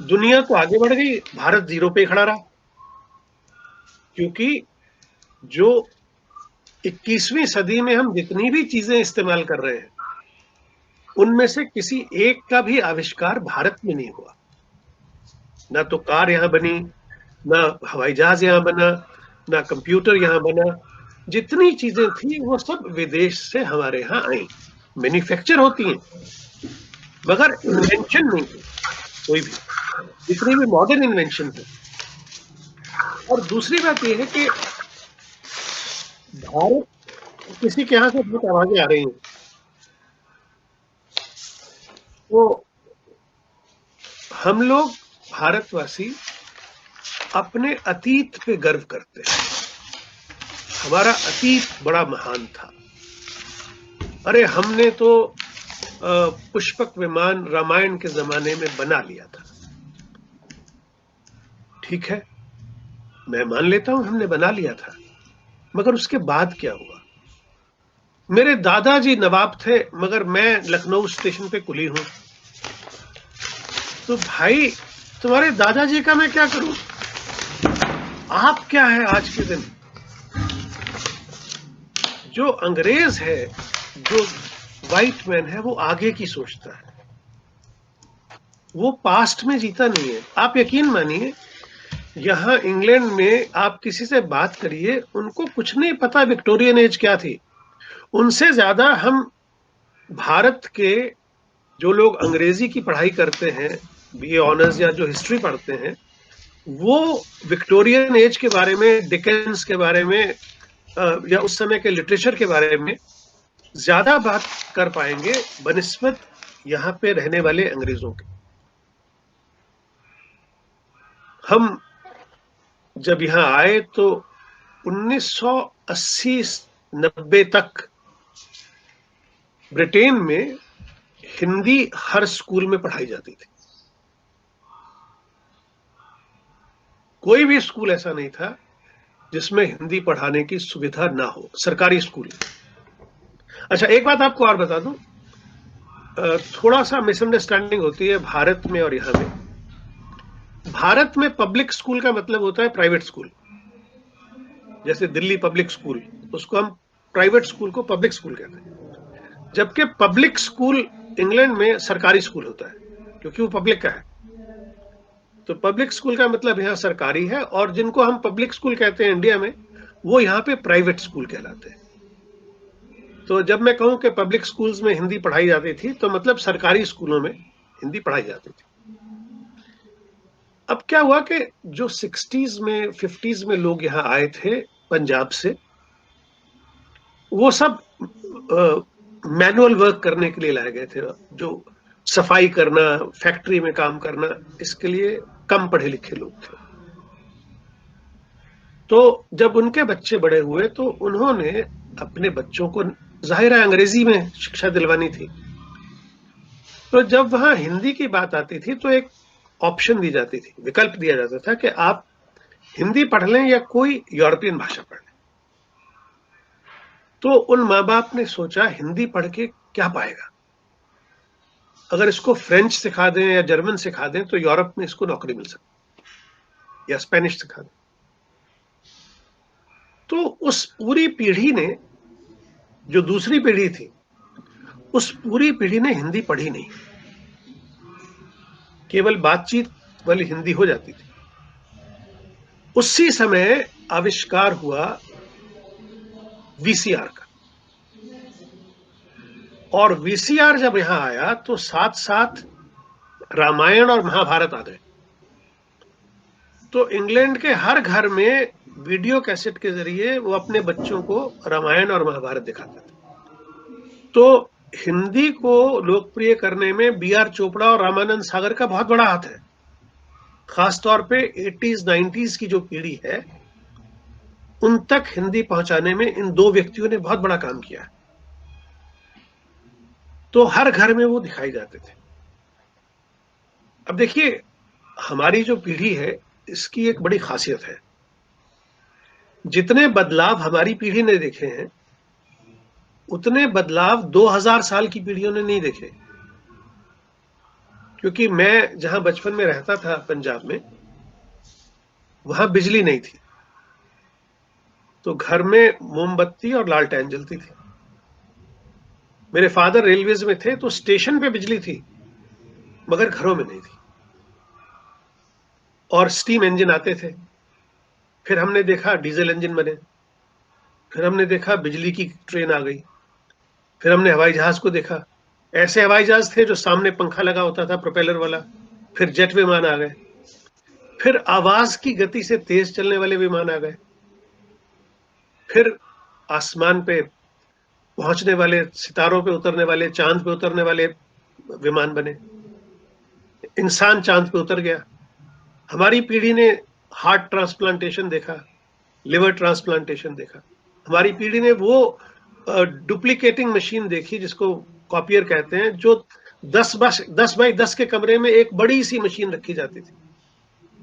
दुनिया तो आगे बढ़ गई, भारत 0 पे खड़ा रहा, क्योंकि जो 21वीं सदी में हम जितनी भी चीजें इस्तेमाल कर रहे हैं उनमें से किसी एक का भी आविष्कार भारत में नहीं हुआ। ना तो कार यहां बनी, ना हवाई जहाज यहां बना, ना कंप्यूटर यहां बना। जितनी चीजें थी वो सब विदेश से हमारे यहाँ आई, मैन्युफैक्चर होती हैं, मगर इन्वेंशन नहीं थी कोई भी, जितनी भी मॉडर्न इन्वेंशन थी। और दूसरी बात यह है कि भारत किसी के यहाँ से बहुत आवाजें आ रही हैं, तो हम लोग भारतवासी अपने अतीत पे गर्व करते हैं। हमारा अतीत बड़ा महान था। अरे हमने तो पुष्पक विमान रामायण के जमाने में बना लिया था। ठीक है, मैं मान लेता हूं हमने बना लिया था, मगर उसके बाद क्या हुआ? मेरे दादाजी नवाब थे, मगर मैं लखनऊ स्टेशन पे कुली हूं। तो भाई तुम्हारे दादाजी का मैं क्या करूं? आप क्या है आज के दिन? जो अंग्रेज है, जो व्हाइट मैन है, वो आगे की सोचता है, वो पास्ट में जीता नहीं है। आप यकीन मानिए, यहां इंग्लैंड में आप किसी से बात करिए, उनको कुछ नहीं पता विक्टोरियन एज क्या थी। उनसे ज्यादा हम भारत के जो लोग अंग्रेजी की पढ़ाई करते हैं, बीए ऑनर्स या जो हिस्ट्री पढ़ते हैं, वो विक्टोरियन एज के बारे में, डिकेंस के बारे में या उस समय के लिटरेचर के बारे में ज्यादा बात कर पाएंगे बनिस्बत यहाँ पे रहने वाले अंग्रेजों के। हम जब यहाँ आए तो 1980-90 तक ब्रिटेन में हिंदी हर स्कूल में पढ़ाई जाती थी। कोई भी स्कूल ऐसा नहीं था जिसमें हिंदी पढ़ाने की सुविधा ना हो, सरकारी स्कूल। अच्छा, एक बात आपको और बता दूं, थोड़ा सा मिसअंडरस्टैंडिंग होती है भारत में और यहाँ में। भारत में पब्लिक स्कूल का मतलब होता है प्राइवेट स्कूल। जैसे दिल्ली पब्लिक स्कूल, उसको हम प्राइवेट स्कूल को पब्लिक स्कूल कहते हैं, जबकि पब्लिक स्कूल इंग्लैंड में सरकारी स्कूल होता है, क्योंकि वो पब्लिक का है। तो पब्लिक स्कूल का मतलब यहाँ सरकारी है, और जिनको हम पब्लिक स्कूल कहते हैं इंडिया में, वो यहाँ पे प्राइवेट स्कूल कहलाते हैं। तो जब मैं कहूं कि पब्लिक स्कूल्स में हिंदी पढ़ाई जाती थी, तो मतलब सरकारी स्कूलों में हिंदी पढ़ाई जाती थी। अब क्या हुआ कि जो 60s में 50s में लोग यहाँ आए थे पंजाब से, वो सब मैनुअल वर्क करने के लिए लाए गए थे, जो सफाई करना, फैक्ट्री में काम करना, इसके लिए कम पढ़े लिखे लोग थे। तो जब उनके बच्चे बड़े हुए तो उन्होंने अपने बच्चों को, जाहिर है अंग्रेजी में शिक्षा दिलवानी थी, तो जब वहां हिंदी की बात आती थी तो एक ऑप्शन दी जाती थी, विकल्प दिया जाता था कि आप हिंदी पढ़ लें या कोई यूरोपियन भाषा पढ़ लें। तो उन माँ बाप ने सोचा, हिंदी पढ़ के क्या पाएगा, अगर इसको फ्रेंच सिखा दें या जर्मन सिखा दें तो यूरोप में इसको नौकरी मिल सकती, या स्पेनिश सिखा दें। तो उस पूरी पीढ़ी ने, जो दूसरी पीढ़ी थी, उस पूरी पीढ़ी ने हिंदी पढ़ी नहीं, केवल बातचीत वाली हिंदी हो जाती थी। उसी समय आविष्कार हुआ वीसीआर का, और वीसीआर जब यहां आया तो साथ साथ रामायण और महाभारत आ गए। तो इंग्लैंड के हर घर में वीडियो कैसेट के जरिए वो अपने बच्चों को रामायण और महाभारत दिखाते थे। तो हिंदी को लोकप्रिय करने में बी.आर. चोपड़ा और रामानंद सागर का बहुत बड़ा हाथ है। खासतौर पे 80s 90s की जो पीढ़ी है, उन तक हिंदी पहुंचाने में इन दो व्यक्तियों ने बहुत बड़ा काम किया है। तो हर घर में वो दिखाई जाते थे। अब देखिए, हमारी जो पीढ़ी है, इसकी एक बड़ी खासियत है, जितने बदलाव हमारी पीढ़ी ने देखे हैं, उतने बदलाव 2000 साल की पीढ़ियों ने नहीं देखे। क्योंकि मैं जहां बचपन में रहता था पंजाब में, वहां बिजली नहीं थी, तो घर में मोमबत्ती और लालटेन जलती थी। मेरे फादर रेलवेज में थे, तो स्टेशन पे बिजली थी, मगर घरों में नहीं थी, और स्टीम इंजन आते थे। फिर हमने देखा डीजल इंजन बने, फिर हमने देखा बिजली की ट्रेन आ गई, फिर हमने हवाई जहाज को देखा। ऐसे हवाई जहाज थे जो सामने पंखा लगा होता था प्रोपेलर वाला, फिर जेट विमान आ गए, फिर आवाज की गति से तेज चलने वाले विमान आ गए, फिर आसमान पे पहुंचने वाले, सितारों पे उतरने वाले, चांद पे उतरने वाले विमान बने। इंसान चांद पे उतर गया। हमारी पीढ़ी ने हार्ट ट्रांसप्लांटेशन देखा, लिवर ट्रांसप्लांटेशन देखा। हमारी पीढ़ी ने वो डुप्लीकेटिंग मशीन देखी, जिसको कॉपियर कहते हैं, जो 10 बाई 10 के कमरे में एक बड़ी सी मशीन रखी जाती थी,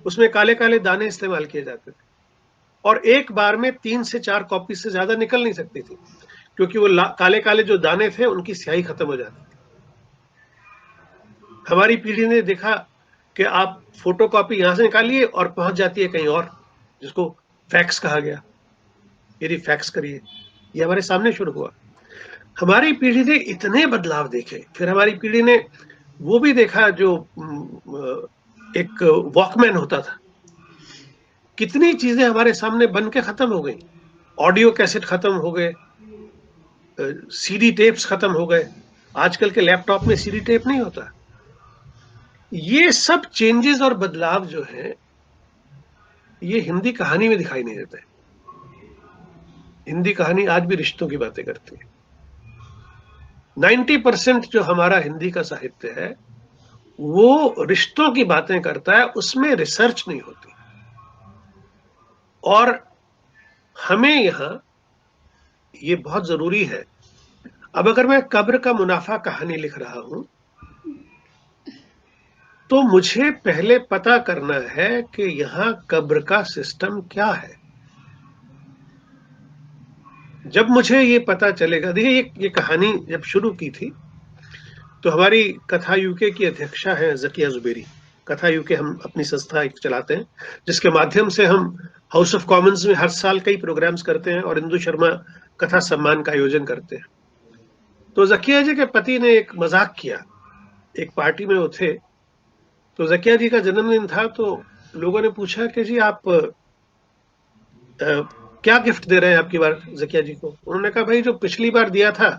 उसमें काले काले दाने इस्तेमाल किए जाते थे, और एक बार में 3 से 4 कॉपी से ज्यादा निकल नहीं सकती थी, क्योंकि वो काले काले जो दाने थे, उनकी स्याही खत्म हो जाती थी। हमारी पीढ़ी ने देखा कि आप फोटोकॉपी यहां से निकालिए और पहुंच जाती है कहीं और, जिसको फैक्स कहा गया, यदि फैक्स करिए। ये हमारे सामने शुरू हुआ। हमारी पीढ़ी ने इतने बदलाव देखे। फिर हमारी पीढ़ी ने वो भी देखा जो एक वॉकमैन होता था। कितनी चीजें हमारे सामने बन के खत्म हो गई। ऑडियो कैसेट खत्म हो गए, सीडी टेप्स खत्म हो गए। आजकल के लैपटॉप में सीडी टेप नहीं होता। ये सब चेंजेस और बदलाव जो है ये हिंदी कहानी में दिखाई नहीं देता है। हिंदी कहानी आज भी रिश्तों की बातें करती है। 90% जो हमारा हिंदी का साहित्य है वो रिश्तों की बातें करता है, उसमें रिसर्च नहीं होती। और हमें यहां ये बहुत जरूरी है। अब अगर मैं कब्र का मुनाफा कहानी लिख रहा हूं तो मुझे पहले पता करना है कि यहां कब्र का सिस्टम क्या है। जब मुझे ये पता चलेगा, देखिए ये कहानी जब शुरू की थी तो हमारी कथा यूके की अध्यक्षा है जकिया जुबेरी। कथा यूके हम अपनी संस्था एक चलाते हैं जिसके माध्यम से हम हाउस ऑफ कॉमन्स में हर साल कई प्रोग्राम्स करते हैं और इंदु शर्मा कथा सम्मान का आयोजन करते हैं। तो जकिया जी के पति ने एक मजाक किया, एक पार्टी में वो थे, तो जकिया जी का जन्मदिन था, तो लोगों ने पूछा कि जी आप क्या गिफ्ट दे रहे हैं आपकी बार जकिया जी को। उन्होंने कहा भाई जो पिछली बार दिया था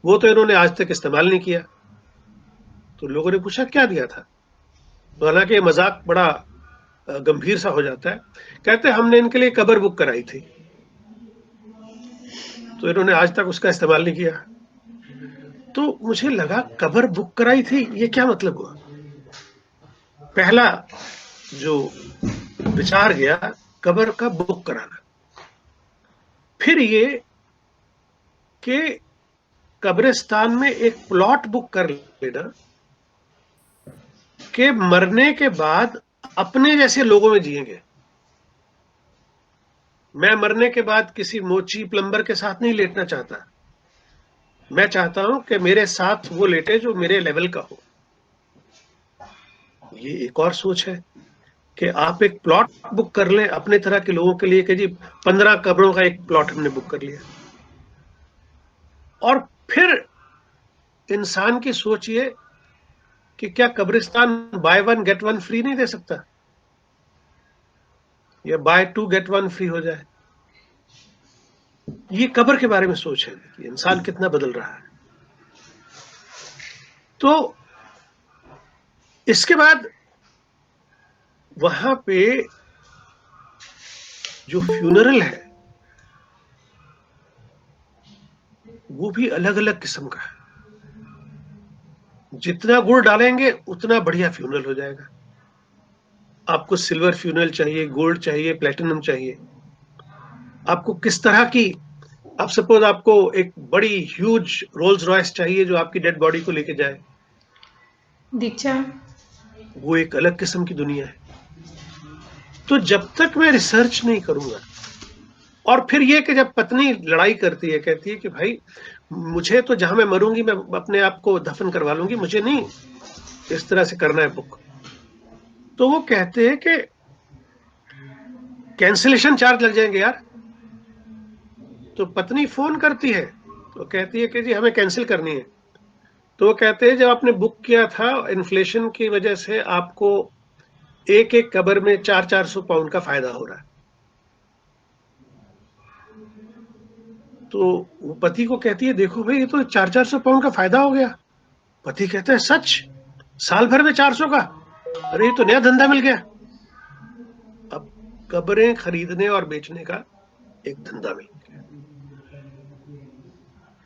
वो तो इन्होंने आज तक इस्तेमाल नहीं किया। तो लोगों ने पूछा क्या दिया था, तो हालांकि मजाक बड़ा गंभीर सा हो जाता है। कहते हमने इनके लिए कब्र बुक कराई थी, तो इन्होंने आज तक उसका इस्तेमाल नहीं किया। तो मुझे लगा कब्र बुक कराई थी, ये क्या मतलब हुआ। पहला जो विचार गया कब्र का बुक कराना। फिर ये कि कब्रिस्तान में एक प्लॉट बुक कर लेना कि मरने के बाद अपने जैसे लोगों में जिएंगे। मैं मरने के बाद किसी मोची प्लम्बर के साथ नहीं लेटना चाहता, मैं चाहता हूं कि मेरे साथ वो लेटे जो मेरे लेवल का हो। ये एक और सोच है कि आप एक प्लॉट बुक कर लें अपने तरह के लोगों के लिए कि जी 15 कब्रों का एक प्लॉट हमने बुक कर लिया। और फिर इंसान की सोच ये कि क्या कब्रिस्तान buy one get one free नहीं दे सकता, या buy two get one free हो जाए। ये कब्र के बारे में सोच है कि इंसान कितना बदल रहा है। तो इसके बाद वहां पे जो फ्यूनरल है वो भी अलग अलग किस्म का है। जितना गुड़ डालेंगे उतना बढ़िया फ्यूनरल हो जाएगा। आपको सिल्वर फ्यूनरल चाहिए, गोल्ड चाहिए, प्लेटिनम चाहिए, आपको किस तरह की, अब सपोज आपको एक बड़ी ह्यूज रोल्स रॉयस चाहिए जो आपकी डेड बॉडी को लेके जाए, दीक्षा, वो एक अलग किस्म की दुनिया है। तो जब तक मैं रिसर्च नहीं करूंगा, और फिर ये कि जब पत्नी लड़ाई करती है, कहती है कि भाई मुझे तो जहां मैं मरूंगी मैं अपने आप को दफन करवा लूंगी, मुझे नहीं इस तरह से करना है बुक, तो वो कहते हैं कि कैंसिलेशन चार्ज लग जाएंगे यार। तो पत्नी फोन करती है तो कहती है कि जी हमें कैंसिल करनी है। तो वो कहते हैं जब आपने बुक किया था इन्फ्लेशन की वजह से आपको एक एक कब्र में 400-400 पाउंड का फायदा हो रहा है। तो वो पति को कहती है देखो भाई ये तो 400-400 पाउंड का फायदा हो गया। पति कहता है सच, साल भर में 400 का, अरे ये तो नया धंधा मिल गया। अब कब्रें खरीदने और बेचने का एक धंधा मिल गया।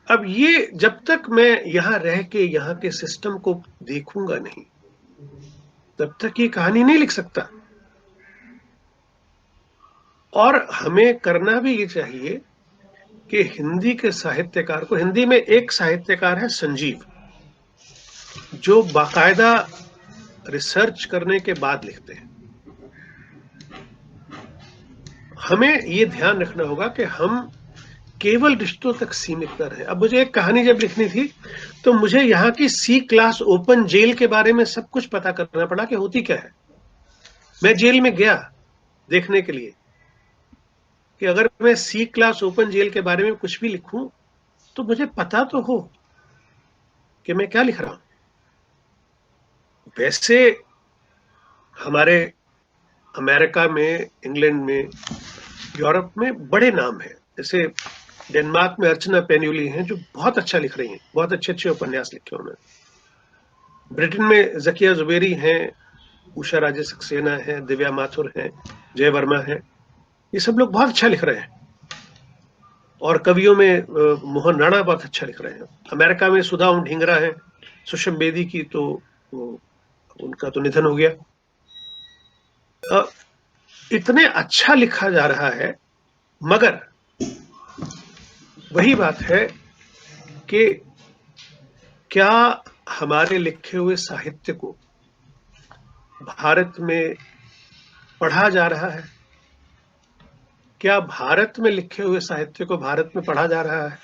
अब ये जब तक मैं यहां रह के यहां के सिस्टम को देखूंगा नहीं तब तक ये कहानी नहीं लिख सकता। और हमें करना भी ये चाहिए कि हिंदी के साहित्यकार को, हिंदी में एक साहित्यकार है संजीव जो बाकायदा रिसर्च करने के बाद लिखते हैं। हमें ये ध्यान रखना होगा कि हम केवल रिश्तों तक सीमित न रहे। अब मुझे एक कहानी जब लिखनी थी तो मुझे यहाँ की सी क्लास ओपन जेल के बारे में सब कुछ पता करना पड़ा कि होती क्या है। मैं जेल में गया देखने के लिए कि अगर मैं सी क्लास ओपन जेल के बारे में कुछ भी लिखूं तो मुझे पता तो हो कि मैं क्या लिख रहा हूं। वैसे हमारे अमेरिका में, इंग्लैंड में, यूरोप में बड़े नाम हैं, जैसे डेनमार्क में अर्चना पेन्यूली हैं, जो बहुत अच्छा लिख रही हैं, बहुत अच्छे उपन्यास लिखे उन्होंने। ब्रिटेन में जकिया जुबेरी हैं, उषा राजे सक्सेना हैं, दिव्या माथुर हैं, जय वर्मा हैं, ये सब लोग बहुत अच्छा लिख रहे हैं। और कवियों में मोहन राणा बहुत अच्छा लिख रहे हैं। अमेरिका में सुधा ओम ढींगरा है, सुषम बेदी की तो उनका तो निधन हो गया। इतने अच्छा लिखा जा रहा है, मगर वही बात है कि क्या हमारे लिखे हुए साहित्य को भारत में पढ़ा जा रहा है? क्या भारत में लिखे हुए साहित्य को भारत में पढ़ा जा रहा है?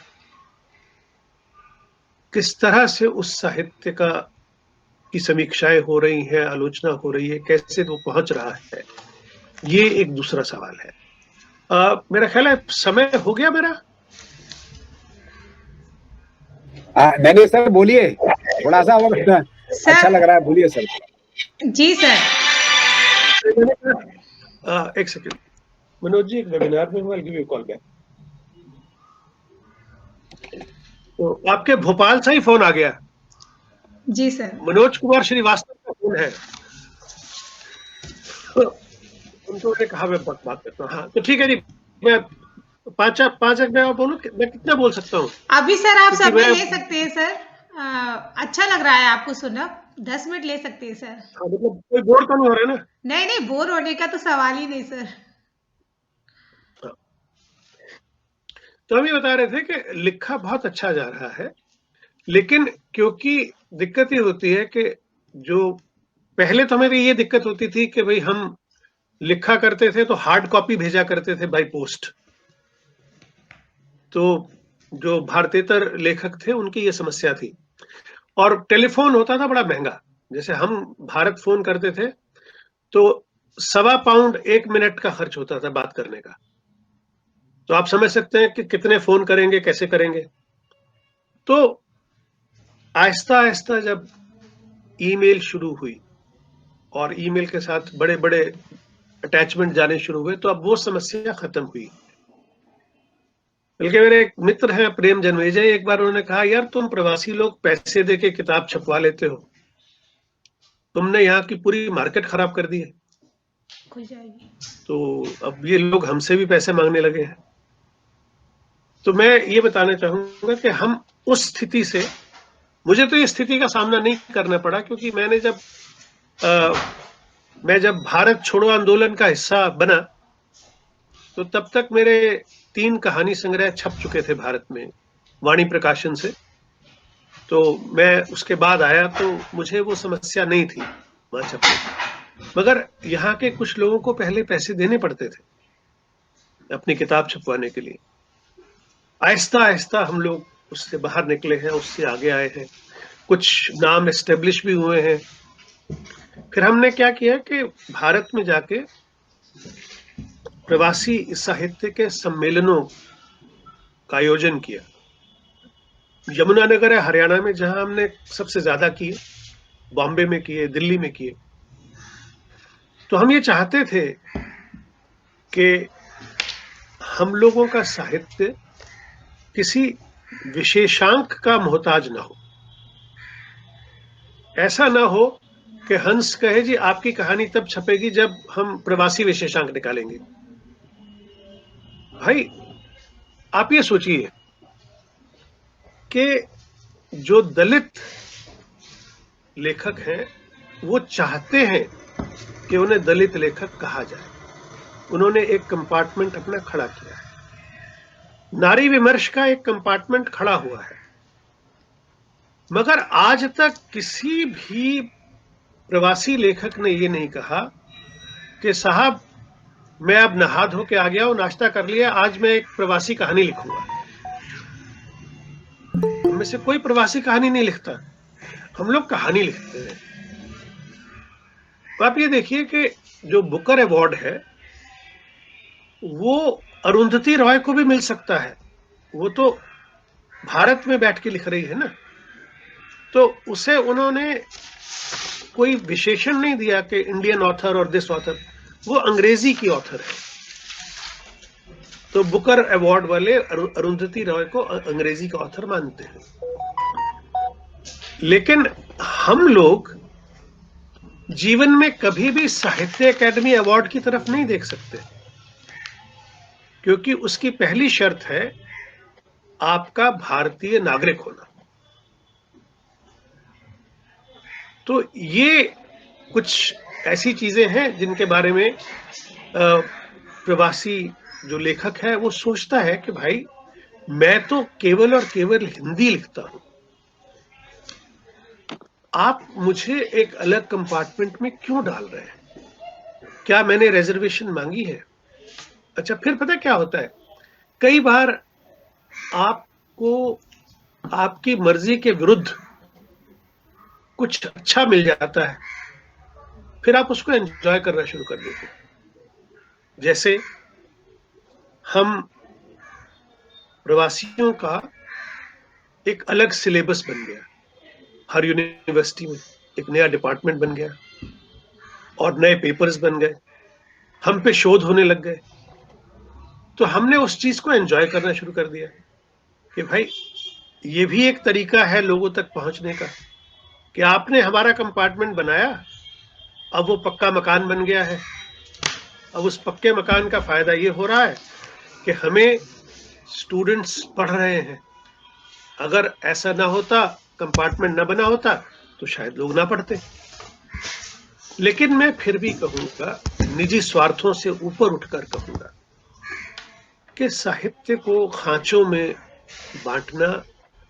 किस तरह से उस साहित्य की समीक्षाएं हो रही हैं, आलोचना हो रही है, कैसे वो पहुंच रहा है, ये एक दूसरा सवाल है। मेरा ख्याल है समय हो गया मेरा। नहीं सर, बोलिए, थोड़ा सा और अच्छा लग रहा है, बोलिए सर। जी सर। एक सेकंड मनोज जी, एक वेबिनार में हूँ, गिव यू कॉल बैक। तो आपके भोपाल से ही फोन आ गया। जी सर। मनोज कुमार श्रीवास्तव का फोन है, तो उनको कहा मैं बात करता हूँ। हाँ तो ठीक है जी, मैं पांच एक मैं बोलूं, मैं कितना बोल सकता हूँ अभी सर? आप सब ले सकते हैं सर। अच्छा लग रहा है आपको सुना, 10 मिनट ले सकते हैं सर। हाँ, मतलब कोई बोर तो नहीं हो रहा है ना? नहीं, बोर होने का तो सवाल ही नहीं सर। तो हम ये बता रहे थे कि लिखा बहुत अच्छा जा रहा है, लेकिन क्योंकि दिक्कत ये होती है कि जो पहले तो हमें ये दिक्कत होती थी कि भाई हम लिखा करते थे तो हार्ड कॉपी भेजा करते थे बाय पोस्ट, तो जो भारतीयतर लेखक थे उनकी ये समस्या थी। और टेलीफोन होता था बड़ा महंगा, जैसे हम भारत फोन करते थे तो £1.25 1 मिनट का खर्च होता था बात करने का। तो आप समझ सकते हैं कि कितने फोन करेंगे, कैसे करेंगे। तो आहिस्ता आहिस्ता जब ईमेल शुरू हुई और ईमेल के साथ बड़े बड़े अटैचमेंट जाने शुरू हुए, तो अब वो समस्या खत्म हुई। बल्कि मेरे एक मित्र हैं प्रेम जन्मेजय, एक बार उन्होंने कहा, यार तुम प्रवासी लोग पैसे देके किताब छपवा लेते हो, तुमने यहाँ की पूरी मार्केट खराब कर दी है। खुल जाएगी। तो अब ये लोग हमसे भी पैसे मांगने लगे हैं। तो मैं ये बताना चाहूंगा कि हम उस स्थिति से, मुझे तो ये स्थिति का सामना नहीं करना पड़ा, क्योंकि मैं जब भारत छोड़ो आंदोलन का हिस्सा बना तो तब तक मेरे 3 कहानी संग्रह छप चुके थे भारत में वाणी प्रकाशन से। तो मैं उसके बाद आया तो मुझे वो समस्या नहीं थी वहां छपने, मगर यहाँ के कुछ लोगों को पहले पैसे देने पड़ते थे अपनी किताब छपवाने के लिए। आहिस्ता आहिस्ता हम लोग उससे बाहर निकले हैं, उससे आगे आए हैं, कुछ नाम एस्टेब्लिश भी हुए हैं। फिर हमने क्या किया कि भारत में जाके प्रवासी साहित्य के सम्मेलनों का आयोजन किया। यमुनानगर है हरियाणा में, जहां हमने सबसे ज्यादा किए, बॉम्बे में किए, दिल्ली में किए। तो हम ये चाहते थे कि हम लोगों का साहित्य किसी विशेषांक का मोहताज ना हो। ऐसा ना हो कि हंस कहे जी आपकी कहानी तब छपेगी जब हम प्रवासी विशेषांक निकालेंगे। भाई आप ये सोचिए कि जो दलित लेखक हैं वो चाहते हैं कि उन्हें दलित लेखक कहा जाए। उन्होंने एक कंपार्टमेंट अपना खड़ा किया है, नारी विमर्श का एक कंपार्टमेंट खड़ा हुआ है, मगर आज तक किसी भी प्रवासी लेखक ने ये नहीं कहा कि साहब मैं अब नहा धो के आ गया हूं, नाश्ता कर लिया, आज मैं एक प्रवासी कहानी लिखूंगा। हम में से कोई प्रवासी कहानी नहीं लिखता, हम लोग कहानी लिखते हैं। तो आप ये देखिए कि जो बुकर अवार्ड है वो अरुंधति रॉय को भी मिल सकता है, वो तो भारत में बैठ के लिख रही है ना, तो उसे उन्होंने कोई विशेषण नहीं दिया कि इंडियन ऑथर और दिस ऑथर, वो अंग्रेजी की ऑथर है। तो बुकर अवार्ड वाले अरुंधति रॉय को अंग्रेजी का ऑथर मानते हैं। लेकिन हम लोग जीवन में कभी भी साहित्य अकादमी अवार्ड की तरफ नहीं देख सकते, क्योंकि उसकी पहली शर्त है आपका भारतीय नागरिक होना। तो ये कुछ ऐसी चीजें हैं जिनके बारे में प्रवासी जो लेखक है वो सोचता है कि भाई मैं तो केवल और केवल हिंदी लिखता हूं, आप मुझे एक अलग कंपार्टमेंट में क्यों डाल रहे हैं? क्या मैंने रिजर्वेशन मांगी है? अच्छा, फिर पता क्या होता है, कई बार आपको आपकी मर्जी के विरुद्ध कुछ अच्छा मिल जाता है, फिर आप उसको एंजॉय करना शुरू कर देते हैं। जैसे हम प्रवासियों का एक अलग सिलेबस बन गया, हर यूनिवर्सिटी में एक नया डिपार्टमेंट बन गया और नए पेपर्स बन गए, हम पे शोध होने लग गए। तो हमने उस चीज को एंजॉय करना शुरू कर दिया कि भाई ये भी एक तरीका है लोगों तक पहुंचने का, कि आपने हमारा कंपार्टमेंट बनाया, अब वो पक्का मकान बन गया है। अब उस पक्के मकान का फायदा ये हो रहा है कि हमें स्टूडेंट्स पढ़ रहे हैं। अगर ऐसा ना होता, कंपार्टमेंट ना बना होता, तो शायद लोग ना पढ़ते। लेकिन मैं फिर भी कहूंगा, निजी स्वार्थों से ऊपर उठकर कहूंगा कि साहित्य को खांचों में बांटना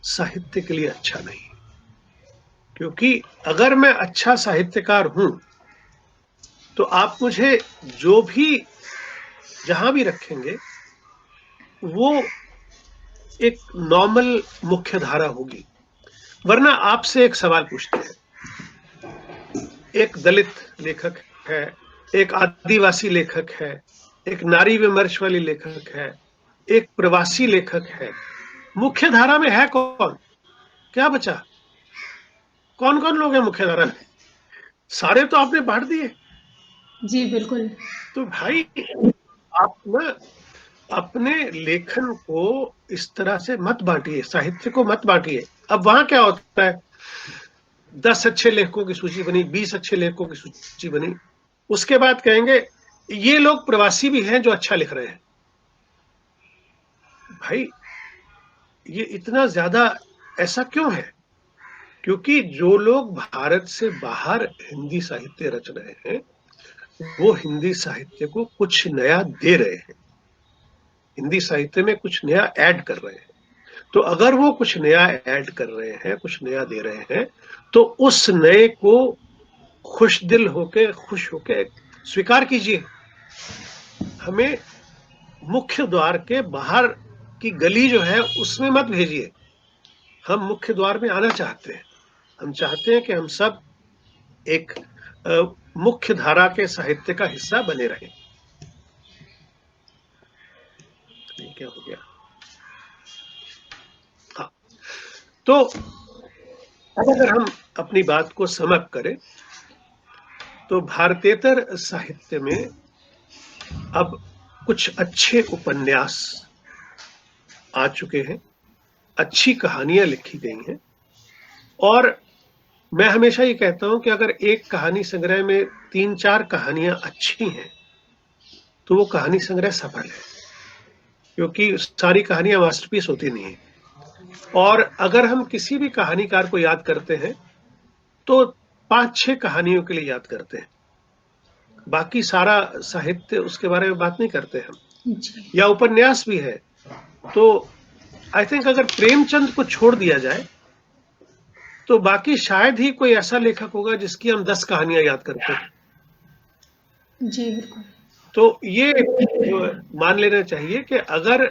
साहित्य के लिए अच्छा नहीं। क्योंकि अगर मैं अच्छा साहित्यकार हूं तो आप मुझे जो भी जहां भी रखेंगे वो एक नॉर्मल मुख्य धारा होगी। वरना आपसे एक सवाल पूछते हैं, एक दलित लेखक है, एक आदिवासी लेखक है, एक नारी विमर्श वाली लेखक है, एक प्रवासी लेखक है, मुख्य धारा में है कौन? क्या बचा? कौन कौन लोग हैं मुख्य धारा में? सारे तो आपने बांट दिए। जी बिल्कुल। तो भाई आप ना अपने लेखन को इस तरह से मत बांटिए, साहित्य को मत बांटिए। अब वहां क्या होता है, 10 अच्छे लेखकों की सूची बनी, 20 अच्छे लेखकों की सूची बनी, उसके बाद कहेंगे ये लोग प्रवासी भी हैं जो अच्छा लिख रहे हैं। भाई ये इतना ज्यादा ऐसा क्यों है? क्योंकि जो लोग भारत से बाहर हिंदी साहित्य रच रहे हैं वो हिंदी साहित्य को कुछ नया दे रहे हैं, हिंदी साहित्य में कुछ नया ऐड कर रहे हैं। तो अगर वो कुछ नया ऐड कर रहे हैं, कुछ नया दे रहे हैं, तो उस नए को खुश दिल होके, खुश होके स्वीकार कीजिए। हमें मुख्य द्वार के बाहर की गली जो है उसमें मत भेजिए। हम मुख्य द्वार में आना चाहते हैं। हम चाहते हैं कि हम सब एक मुख्य धारा के साहित्य का हिस्सा बने रहें। क्या हो गया? हाँ, तो अगर हम अपनी बात को समअप करें तो भारतेतर साहित्य में अब कुछ अच्छे उपन्यास आ चुके हैं, अच्छी कहानियां लिखी गई हैं। और मैं हमेशा ये कहता हूं कि अगर एक कहानी संग्रह में 3-4 कहानियां अच्छी हैं तो वो कहानी संग्रह सफल है, क्योंकि सारी कहानियां मास्टरपीस होती नहीं है। और अगर हम किसी भी कहानीकार को याद करते हैं तो 5-6 कहानियों के लिए याद करते हैं, बाकी सारा साहित्य उसके बारे में बात नहीं करते हम। या उपन्यास भी है तो आई थिंक अगर प्रेमचंद को छोड़ दिया जाए तो बाकी शायद ही कोई ऐसा लेखक होगा जिसकी हम 10 कहानियां याद करते हैं। जी बिल्कुल। तो ये मान लेना चाहिए कि अगर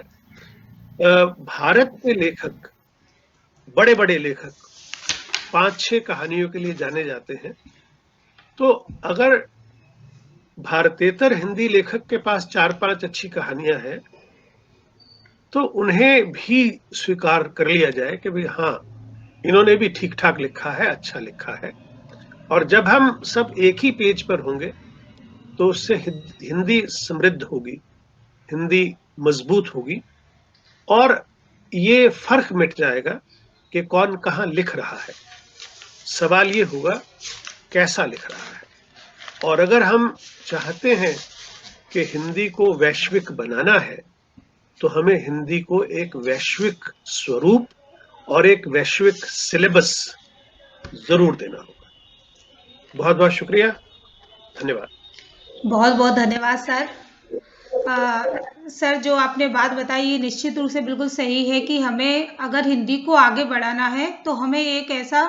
भारत के लेखक, बड़े बड़े लेखक 5-6 कहानियों के लिए जाने जाते हैं, तो अगर भारतेतर हिंदी लेखक के पास 4-5 अच्छी कहानियां हैं तो उन्हें भी स्वीकार कर लिया जाए कि भाई हाँ, इन्होंने भी ठीक ठाक लिखा है, अच्छा लिखा है। और जब हम सब एक ही पेज पर होंगे तो उससे हिंदी समृद्ध होगी, हिंदी मजबूत होगी और ये फर्क मिट जाएगा कि कौन कहाँ लिख रहा है। सवाल ये होगा कैसा लिख रहा है। और अगर हम चाहते हैं कि हिंदी को वैश्विक बनाना है तो हमें हिंदी को एक वैश्विक स्वरूप और एक वैश्विक सिलेबस जरूर देना होगा। बहुत बहुत शुक्रिया, धन्यवाद। बहुत बहुत धन्यवाद सर। सर जो आपने बात बताई ये निश्चित रूप से बिल्कुल सही है कि हमें अगर हिंदी को आगे बढ़ाना है तो हमें एक ऐसा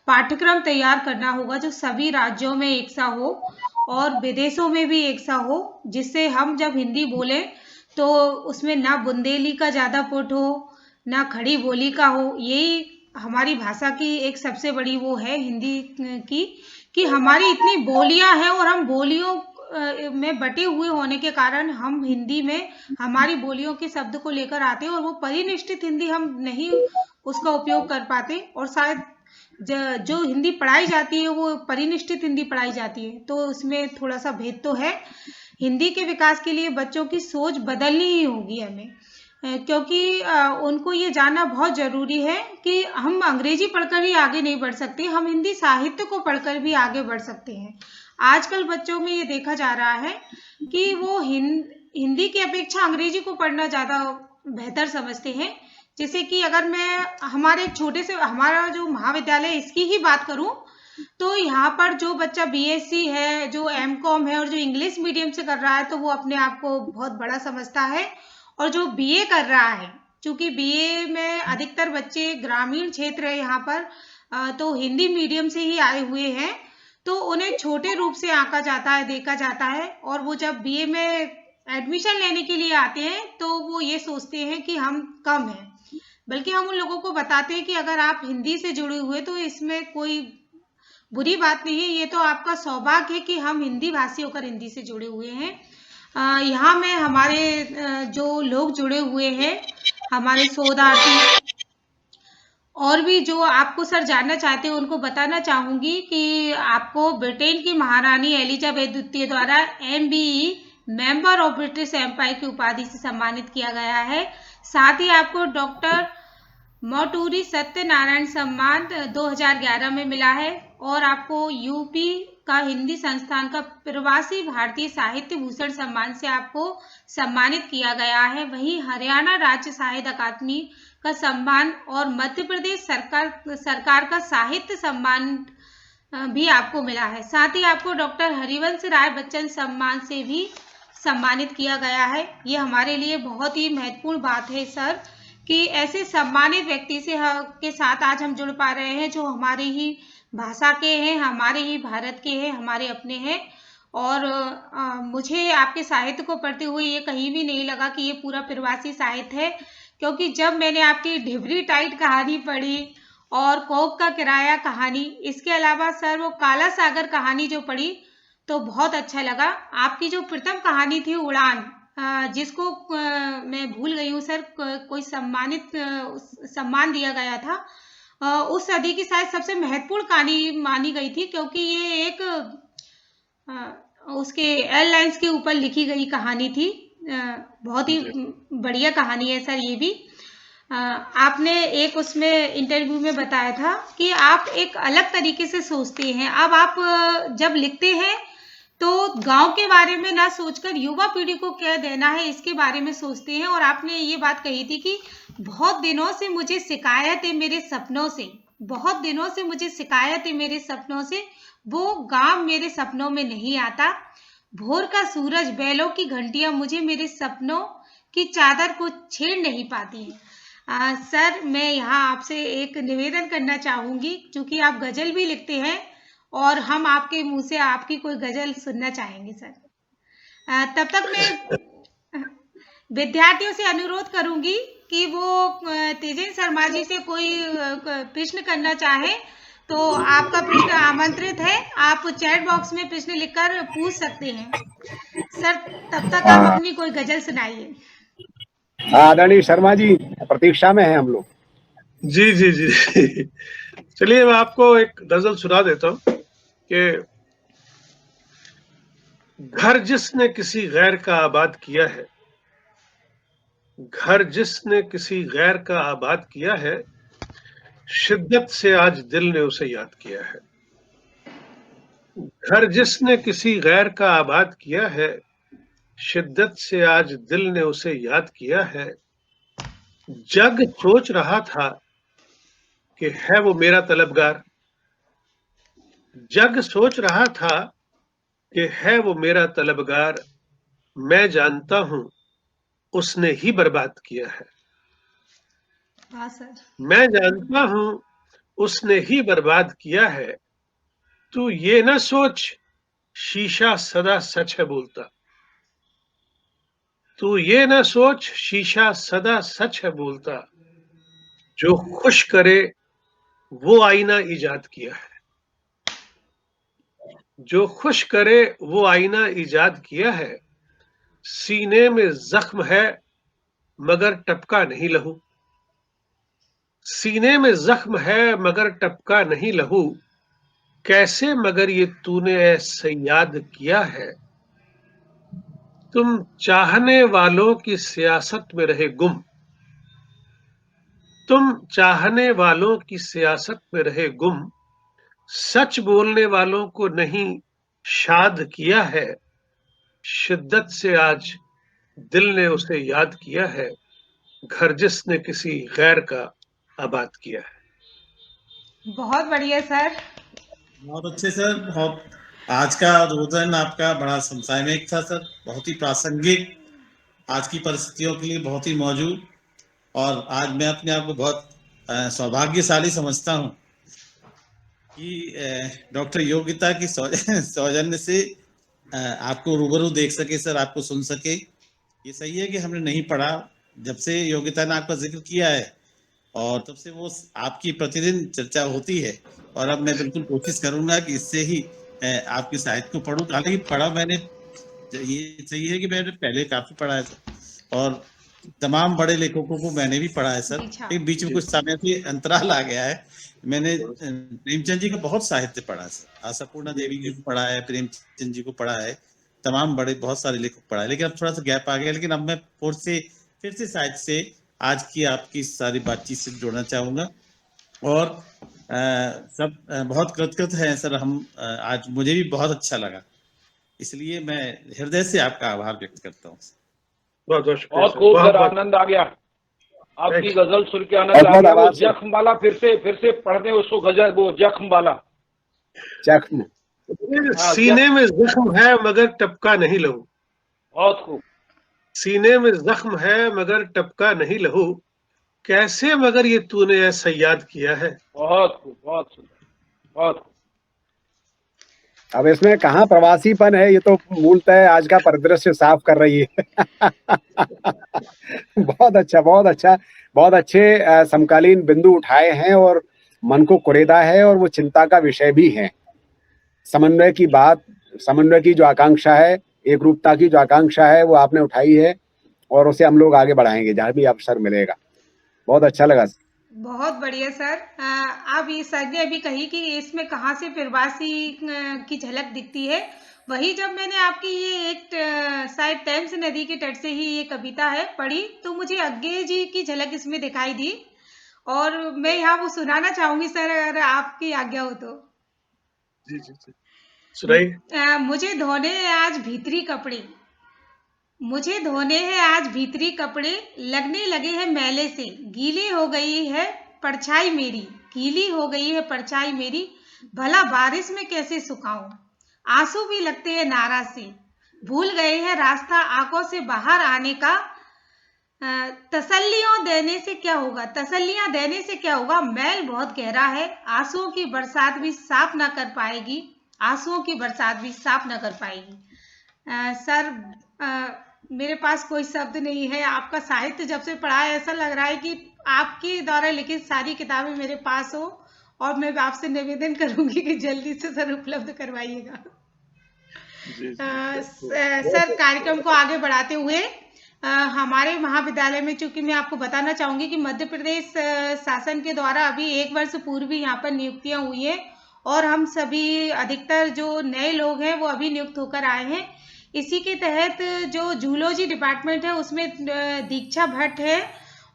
पाठ्यक्रम तैयार करना होगा जो सभी राज्यों में एक सा हो और विदेशों में भी एक सा हो, जिससे हम जब हिंदी बोलें तो उसमें ना बुंदेली का ज़्यादा पुट हो ना खड़ी बोली का हो। यही हमारी भाषा की एक सबसे बड़ी वो है हिंदी की कि हमारी इतनी बोलियां हैं और हम बोलियों में बटे हुए होने के कारण हम हिंदी में हमारी बोलियों के शब्द को लेकर आते हैं और वो परिनिष्ठित हिंदी हम नहीं उसका उपयोग कर पाते और शायद जो हिंदी पढ़ाई जाती है वो परिनिष्ठित हिंदी पढ़ाई जाती है। तो उसमें थोड़ा सा भेद तो है। हिंदी के विकास के लिए बच्चों की सोच बदलनी ही होगी हमें, क्योंकि उनको ये जानना बहुत ज़रूरी है कि हम अंग्रेजी पढ़कर ही आगे नहीं बढ़ सकते, हम हिंदी साहित्य को पढ़कर भी आगे बढ़ सकते हैं। आजकल बच्चों में ये देखा जा रहा है कि वो हिंदी की अपेक्षा अंग्रेजी को पढ़ना ज़्यादा बेहतर समझते हैं। जैसे कि अगर मैं हमारे छोटे से हमारा जो महाविद्यालय इसकी ही बात करूं तो यहाँ पर जो बच्चा बीएससी है, जो एमकॉम है और जो इंग्लिश मीडियम से कर रहा है तो वो अपने आप को बहुत बड़ा समझता है। और जो बीए कर रहा है, चूंकि बीए में अधिकतर बच्चे ग्रामीण क्षेत्र है यहाँ पर, तो हिंदी मीडियम से ही आए हुए हैं, तो उन्हें छोटे रूप से आंका जाता है, देखा जाता है। और वो जब बीए में एडमिशन लेने के लिए आते हैं तो वो ये सोचते हैं कि हम कम हैं, बल्कि हम उन लोगों को बताते हैं कि अगर आप हिंदी से जुड़े हुए तो इसमें कोई बुरी बात नहीं है, ये तो आपका सौभाग्य है कि हम हिंदी भाषी होकर हिंदी से जुड़े हुए हैं। यहाँ में हमारे जो लोग जुड़े हुए हैं, हमारे शोधार्थी और भी जो आपको सर जानना चाहते हैं उनको बताना चाहूंगी कि आपको ब्रिटेन की महारानी एलिजाबेथ द्वितीय द्वारा MBE member of British empire की उपाधि से सम्मानित किया गया है। साथ ही आपको डॉक्टर मोटूरी सत्यनारायण सम्मान 2011 में मिला है और आपको यूपी का हिंदी संस्थान का प्रवासी भारतीय साहित्य भूषण सम्मान से आपको सम्मानित किया गया है। वहीं हरियाणा राज्य साहित्य अकादमी का सम्मान और मध्य प्रदेश सरकार का साहित्य सम्मान भी आपको मिला है। साथ ही आपको डॉक्टर हरिवंश राय बच्चन सम्मान से भी सम्मानित किया गया है। ये हमारे लिए बहुत ही महत्वपूर्ण बात है सर कि ऐसे सम्मानित व्यक्ति से के साथ आज हम जुड़ पा रहे हैं जो हमारी ही भाषा के हैं, हमारे ही भारत के हैं, हमारे अपने हैं। और मुझे आपके साहित्य को पढ़ते हुए ये कहीं भी नहीं लगा कि ये पूरा प्रवासी साहित्य है, क्योंकि जब मैंने आपकी ढिबरी टाइट कहानी पढ़ी और कोक का किराया कहानी, इसके अलावा सर वो काला सागर कहानी जो पढ़ी तो बहुत अच्छा लगा। आपकी जो प्रथम कहानी थी उड़ान, जिसको मैं भूल गई हूँ सर, कोई सम्मान दिया गया था, उस सदी की शायद सबसे महत्वपूर्ण कहानी मानी गई थी, क्योंकि ये एक उसके एयरलाइंस के ऊपर लिखी गई कहानी थी। बहुत ही बढ़िया कहानी है सर ये भी। आपने एक उसमें इंटरव्यू में बताया था कि आप एक अलग तरीके से सोचते हैं। अब आप जब लिखते हैं तो गांव के बारे में ना सोचकर युवा पीढ़ी को क्या देना है इसके बारे में सोचते हैं। और आपने ये बात कही थी कि बहुत दिनों से मुझे शिकायत है मेरे सपनों से, बहुत दिनों से मुझे शिकायत है मेरे सपनों से, वो गांव मेरे सपनों में नहीं आता। भोर का सूरज, बैलों की घंटियां मुझे मेरे सपनों की चादर को छेड़ नहीं पाती हैं। सर मैं यहाँ आपसे एक निवेदन करना चाहूंगी, क्योंकि आप गजल भी लिखते हैं और हम आपके मुंह से आपकी कोई गजल सुनना चाहेंगे सर। तब तक मैं विद्यार्थियों से अनुरोध करूंगी कि वो तेजेंद्र शर्मा जी से कोई प्रश्न करना चाहे तो आपका प्रश्न आमंत्रित है। आप चैट बॉक्स में प्रश्न लिखकर पूछ सकते हैं। सर तब तक आप अपनी कोई गजल सुनाइए। आदरणीय शर्मा जी प्रतीक्षा में हैं हम लोग। जी जी जी चलिए मैं आपको एक गजल सुना देता हूँ कि घर जिसने किसी गैर का आबाद किया है, घर जिसने किसी गैर का आबाद किया है, शिद्दत से आज दिल ने उसे याद किया है। घर जिसने किसी गैर का आबाद किया है, शिद्दत से आज दिल ने उसे याद किया है। जग सोच रहा था कि है वो मेरा तलबगार, जग सोच रहा था कि है वो मेरा तलबगार, मैं जानता हूं उसने ही बर्बाद किया है। वाह सर। मैं जानता हूं उसने ही बर्बाद किया है। तू ये ना सोच शीशा सदा सच है बोलता, तू ये ना सोच शीशा सदा सच है बोलता, जो खुश करे वो आईना इजाद किया है, जो खुश करे वो आईना इजाद किया है। सीने में जख्म है मगर टपका नहीं लहू, सीने में जख्म है मगर टपका नहीं लहू, कैसे मगर ये तूने ऐसे याद किया है। तुम चाहने वालों की सियासत में रहे गुम, तुम चाहने वालों की सियासत में रहे गुम, सच बोलने वालों को नहीं शाद किया है। शिद्दत से आज दिल ने उसे याद किया है, घर जिसने किसी गैर का आबाद किया है। बहुत बढ़िया सर। बहुत अच्छे सर। बहुत आज का उद्बोधन आपका बड़ा समसामयिक था सर, बहुत ही प्रासंगिक, आज की परिस्थितियों के लिए बहुत ही मौजूद। और आज मैं अपने आप को बहुत सौभाग्यशाली समझता हूँ कि डॉक्टर योगिता की सौजन्य से आपको रूबरू देख सके सर, आपको सुन सके। ये सही है कि हमने नहीं पढ़ा, जब से योगिता ने आपका जिक्र किया है और तब से वो आपकी प्रतिदिन चर्चा होती है। और अब मैं बिल्कुल कोशिश करूंगा कि इससे ही आपके साहित्य को पढूं। हालांकि पढ़ा मैंने, ये सही है कि मैंने पहले काफी पढ़ा है सर, और तमाम बड़े लेखकों को मैंने भी पढ़ा है सर। एक बीच में कुछ समय से अंतराल आ गया है। मैंने प्रेमचंद जी का बहुत साहित्य पढ़ा है सर, आशापूर्णा देवी जी को पढ़ा है, प्रेमचंद जी को पढ़ा है, तमाम बड़े बहुत सारे लेखक पढ़ा है। लेकिन अब थोड़ा सा गैप आ गया। लेकिन अब मैं फिर से साहित्य से आज की आपकी सारी बातचीत से जोड़ना चाहूंगा। और सब बहुत कृतज्ञ हैं सर हम। आज मुझे भी बहुत अच्छा लगा, इसलिए मैं हृदय से आपका आभार व्यक्त करता हूँ। बहुत खूब सर, आनंद आ गया आपकी गजल सुन के, आनंद आ गया। वो जख्म वाला फिर से पढ़ दें उसको गजल, वो जख्म वाला। जख्म, सीने में जख्म है मगर टपका नहीं लहू, बहुत खूब। सीने में जख्म है मगर टपका नहीं लहू, कैसे मगर ये तूने ऐसा याद किया है। बहुत खूब, बहुत सुंदर, बहुत खूब। अब इसमें कहाँ प्रवासीपन है, ये तो मूलतः आज का परिदृश्य साफ कर रही है। बहुत अच्छा, बहुत अच्छा, बहुत अच्छे समकालीन बिंदु उठाए हैं और मन को कुरेदा है, और वो चिंता का विषय भी है। समन्वय की बात, समन्वय की जो आकांक्षा है, एक रूपता की जो आकांक्षा है, वो आपने उठाई है और उसे हम लोग आगे बढ़ाएंगे जहां भी अवसर मिलेगा। बहुत अच्छा लगा। बहुत बढ़िया सर। आप ये सर ने अभी कही कि इसमें कहाँ से प्रवासी की झलक दिखती है। वही जब मैंने आपकी ये एक शायद टेम्स नदी के तट से ही ये कविता है पढ़ी, तो मुझे अज्ञे जी की झलक इसमें दिखाई दी, और मैं यहाँ वो सुनाना चाहूंगी सर, अगर आपकी आज्ञा हो तो। जी जी जी, सुनाइए। मुझे धोने आज भीतरी कपड़े, मुझे धोने हैं आज भीतरी कपड़े, लगने लगे हैं मैले से, गीली हो गई है परछाई मेरी, गीली हो गई है परछाई मेरी, भला बारिश में कैसे सुखाऊं, आंसू भी लगते हैं नाराज से, भूल गए हैं रास्ता आंखों से बाहर आने का, तसल्लियां देने से क्या होगा, तसल्लियां देने से क्या होगा, मैल बहुत गहरा है, आंसुओं की बरसात भी साफ ना कर पाएगी, आंसुओं की बरसात भी साफ ना कर पाएगी। सर मेरे पास कोई शब्द नहीं है। आपका साहित्य जब से पढ़ा है ऐसा लग रहा है कि आपके द्वारा लिखित सारी किताबें मेरे पास हो, और मैं आपसे निवेदन करूंगी कि जल्दी से सर उपलब्ध करवाइएगा। सर कार्यक्रम को आगे बढ़ाते हुए हमारे महाविद्यालय में, चूंकि मैं आपको बताना चाहूंगी कि मध्य प्रदेश शासन के द्वारा अभी 1 वर्ष पूर्व यहाँ पर नियुक्तियां हुई है, और हम सभी अधिकतर जो नए लोग हैं वो अभी नियुक्त होकर आए हैं। इसी के तहत जो जूलॉजी डिपार्टमेंट है उसमें दीक्षा भट्ट है,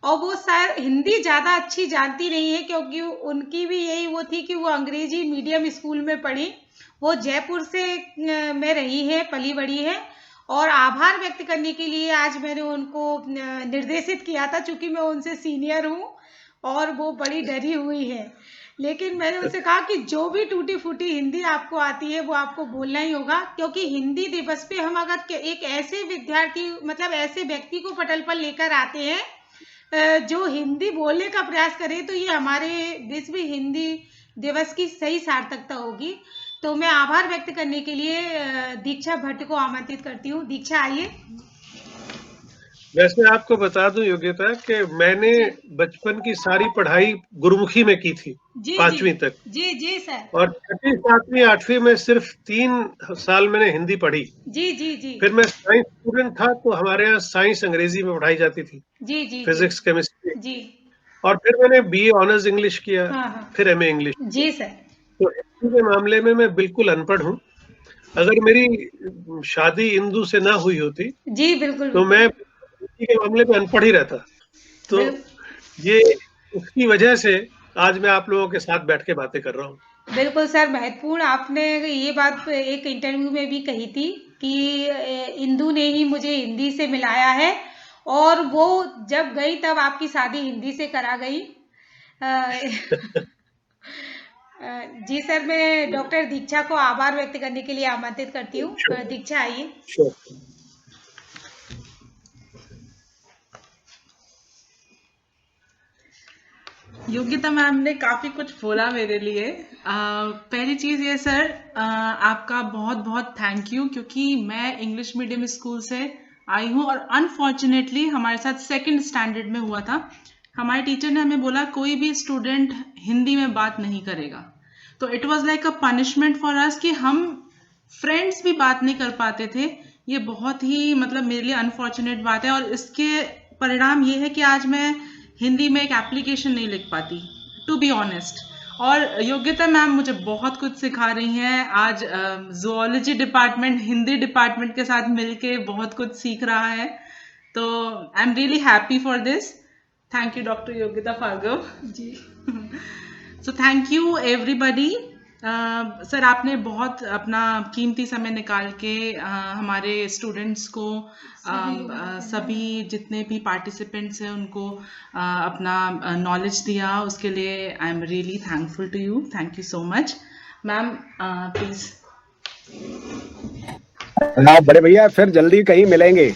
और वो शायद हिंदी ज़्यादा अच्छी जानती नहीं है क्योंकि उनकी भी यही वो थी कि वो अंग्रेजी मीडियम स्कूल में पढ़ी। वो जयपुर से में रही है, पली बड़ी है, और आभार व्यक्त करने के लिए आज मैंने उनको निर्देशित किया था, चूंकि मैं उनसे सीनियर हूँ और वो बड़ी डरी हुई है। लेकिन मैंने उनसे कहा कि जो भी टूटी फूटी हिंदी आपको आती है वो आपको बोलना ही होगा, क्योंकि हिंदी दिवस पे हम अगर एक ऐसे विद्यार्थी मतलब ऐसे व्यक्ति को पटल पर लेकर आते हैं जो हिंदी बोलने का प्रयास करे, तो ये हमारे विश्व हिंदी दिवस की सही सार्थकता होगी। तो मैं आभार व्यक्त करने के लिए दीक्षा भट्ट को आमंत्रित करती हूँ। दीक्षा, आइए। वैसे आपको बता दूं योग्यता कि मैंने बचपन की सारी पढ़ाई गुरुमुखी में की थी, जी 5वीं तक। जी जी सर। और 6वीं 7वीं 8वीं में सिर्फ 3 साल मैंने हिंदी पढ़ी। जी जी जी फिर मैं साइंस स्टूडेंट था, तो हमारे यहाँ साइंस अंग्रेजी में पढ़ाई जाती थी, जी जी फिजिक्स केमिस्ट्री। जी। और फिर मैंने बीए ऑनर्स इंग्लिश किया, हाँ। फिर एमए इंग्लिश। जी सर। तो हिंदी के मामले में मैं बिल्कुल अनपढ़ हूँ। अगर मेरी शादी हिंदू से ना हुई होती जी बिल्कुल तो मैं हिंदी के मामले में अनपढ़ ही रहता। तो ये उसकी वजह से आज मैं आप लोगों के साथ बैठ के बातें कर रहा हूँ। बिल्कुल सर, महत्वपूर्ण। आपने ये बात एक इंटरव्यू में भी कही थी कि इंदु ने ही मुझे हिंदी से मिलाया है, और वो जब गई तब आपकी शादी हिंदी से करा गई। जी सर, मैं डॉक्टर दीक्षा को आभार व्यक्त करने के लिए आमंत्रित करती हूँ। दीक्षा, आइए। योग्यता मैम ने काफ़ी कुछ बोला मेरे लिए। पहली चीज़ ये सर, आपका बहुत बहुत थैंक यू, क्योंकि मैं इंग्लिश मीडियम स्कूल से आई हूँ और अनफॉर्चुनेटली हमारे साथ 2nd स्टैंडर्ड में हुआ था। हमारे टीचर ने हमें बोला कोई भी स्टूडेंट हिंदी में बात नहीं करेगा, तो it was like a punishment for us कि हम फ्रेंड्स भी बात नहीं कर पाते थे। ये बहुत ही मतलब मेरे लिए अनफॉर्चुनेट बात है, और इसके परिणाम ये है कि आज मैं हिंदी में एक एप्लीकेशन नहीं लिख पाती, टू बी ऑनेस्ट। और योग्यता मैम मुझे बहुत कुछ सिखा रही हैं। आज जूलॉजी डिपार्टमेंट हिंदी डिपार्टमेंट के साथ मिलके बहुत कुछ सीख रहा है, तो I am really happy for this. Thank you doctor Yogyata Bhargav ji. So thank you everybody. Sir, आपने बहुत अपना कीमती समय निकाल के हमारे स्टूडेंट्स को सभी जितने भी पार्टिसिपेंट्स हैं उनको अपना नॉलेज दिया, उसके लिए I am really thankful to you. Thank you so much ma'am. Please. हाँ बड़े भैया, फिर जल्दी कहीं मिलेंगे।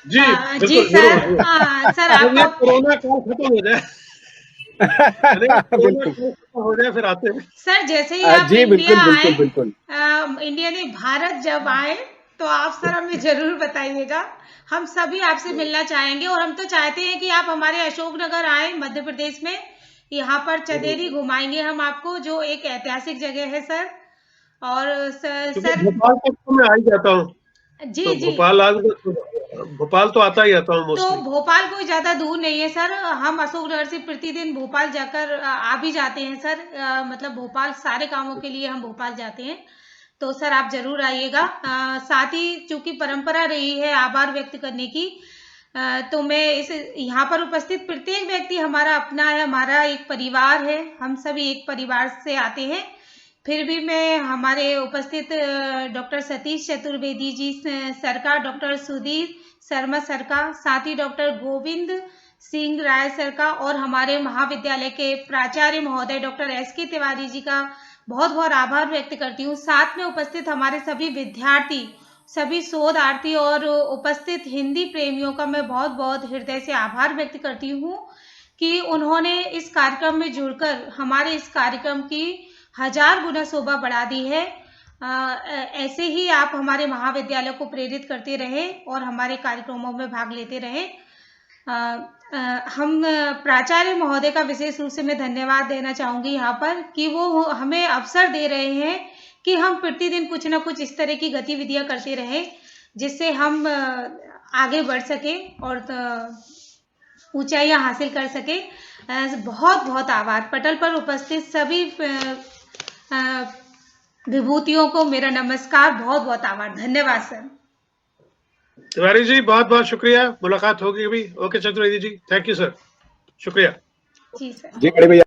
जी जी सर। सर आपका कोरोना काल खत्म हो जाए। बिल्कुल हो जाए फिर आते हैं सर। जैसे ही आप जी, इंडिया बिल्कुल बिल्कुल आए, इंडिया ने भारत जब आए तो आप सर हमें जरूर बताइएगा। हम सभी आपसे मिलना चाहेंगे, और हम तो चाहते हैं कि आप हमारे अशोकनगर आए, मध्य प्रदेश में। यहाँ पर चंदेरी घुमाएंगे हम आपको, जो एक ऐतिहासिक जगह है सर। और सर भोपाल तक तो मैं आ ही जाता हूँ। जी तो जी। भोपाल तो आता ही आता हूँ मोस्टली। तो भोपाल कोई ज्यादा दूर नहीं है सर। हम अशोकनगर से प्रतिदिन भोपाल जाकर आ भी जाते हैं सर। मतलब भोपाल सारे कामों के लिए हम भोपाल जाते हैं। तो सर आप जरूर आइएगा। साथ ही चूंकि परंपरा रही है आभार व्यक्त करने की, तो मैं इस यहाँ पर उपस्थित प्रत्येक व्यक्ति हमारा अपना है, हमारा एक परिवार है। हम सभी एक परिवार से आते हैं। फिर भी मैं हमारे उपस्थित डॉक्टर सतीश चतुर्वेदी जी सर का, डॉक्टर सुधीर शर्मा सर का, साथ ही डॉक्टर गोविंद सिंह राय सर का, और हमारे महाविद्यालय के प्राचार्य महोदय डॉक्टर SK तिवारी जी का बहुत बहुत आभार व्यक्त करती हूँ। साथ में उपस्थित हमारे सभी विद्यार्थी, सभी शोधार्थी और उपस्थित हिंदी प्रेमियों का मैं बहुत बहुत हृदय से आभार व्यक्त करती हूँ कि उन्होंने इस कार्यक्रम में जुड़कर हमारे इस कार्यक्रम की 1000 गुना शोभा बढ़ा दी है। ऐसे ही आप हमारे महाविद्यालय को प्रेरित करते रहे और हमारे कार्यक्रमों में भाग लेते रहे। हम प्राचार्य महोदय का विशेष रूप से मैं धन्यवाद देना चाहूँगी यहाँ पर कि वो हमें अवसर दे रहे हैं कि हम प्रतिदिन कुछ ना कुछ इस तरह की गतिविधियाँ करते रहें, जिससे हम आगे बढ़ सके और ऊंचाइयाँ हासिल कर सके। बहुत बहुत आभार। पटल पर उपस्थित सभी विभूतियों को मेरा नमस्कार, बहुत बहुत आभार। धन्यवाद सर। तिवारी जी बहुत बहुत शुक्रिया, मुलाकात होगी अभी। Okay Chaturvedi ji, thank you sir, शुक्रिया जी सर। जी बड़े भैया।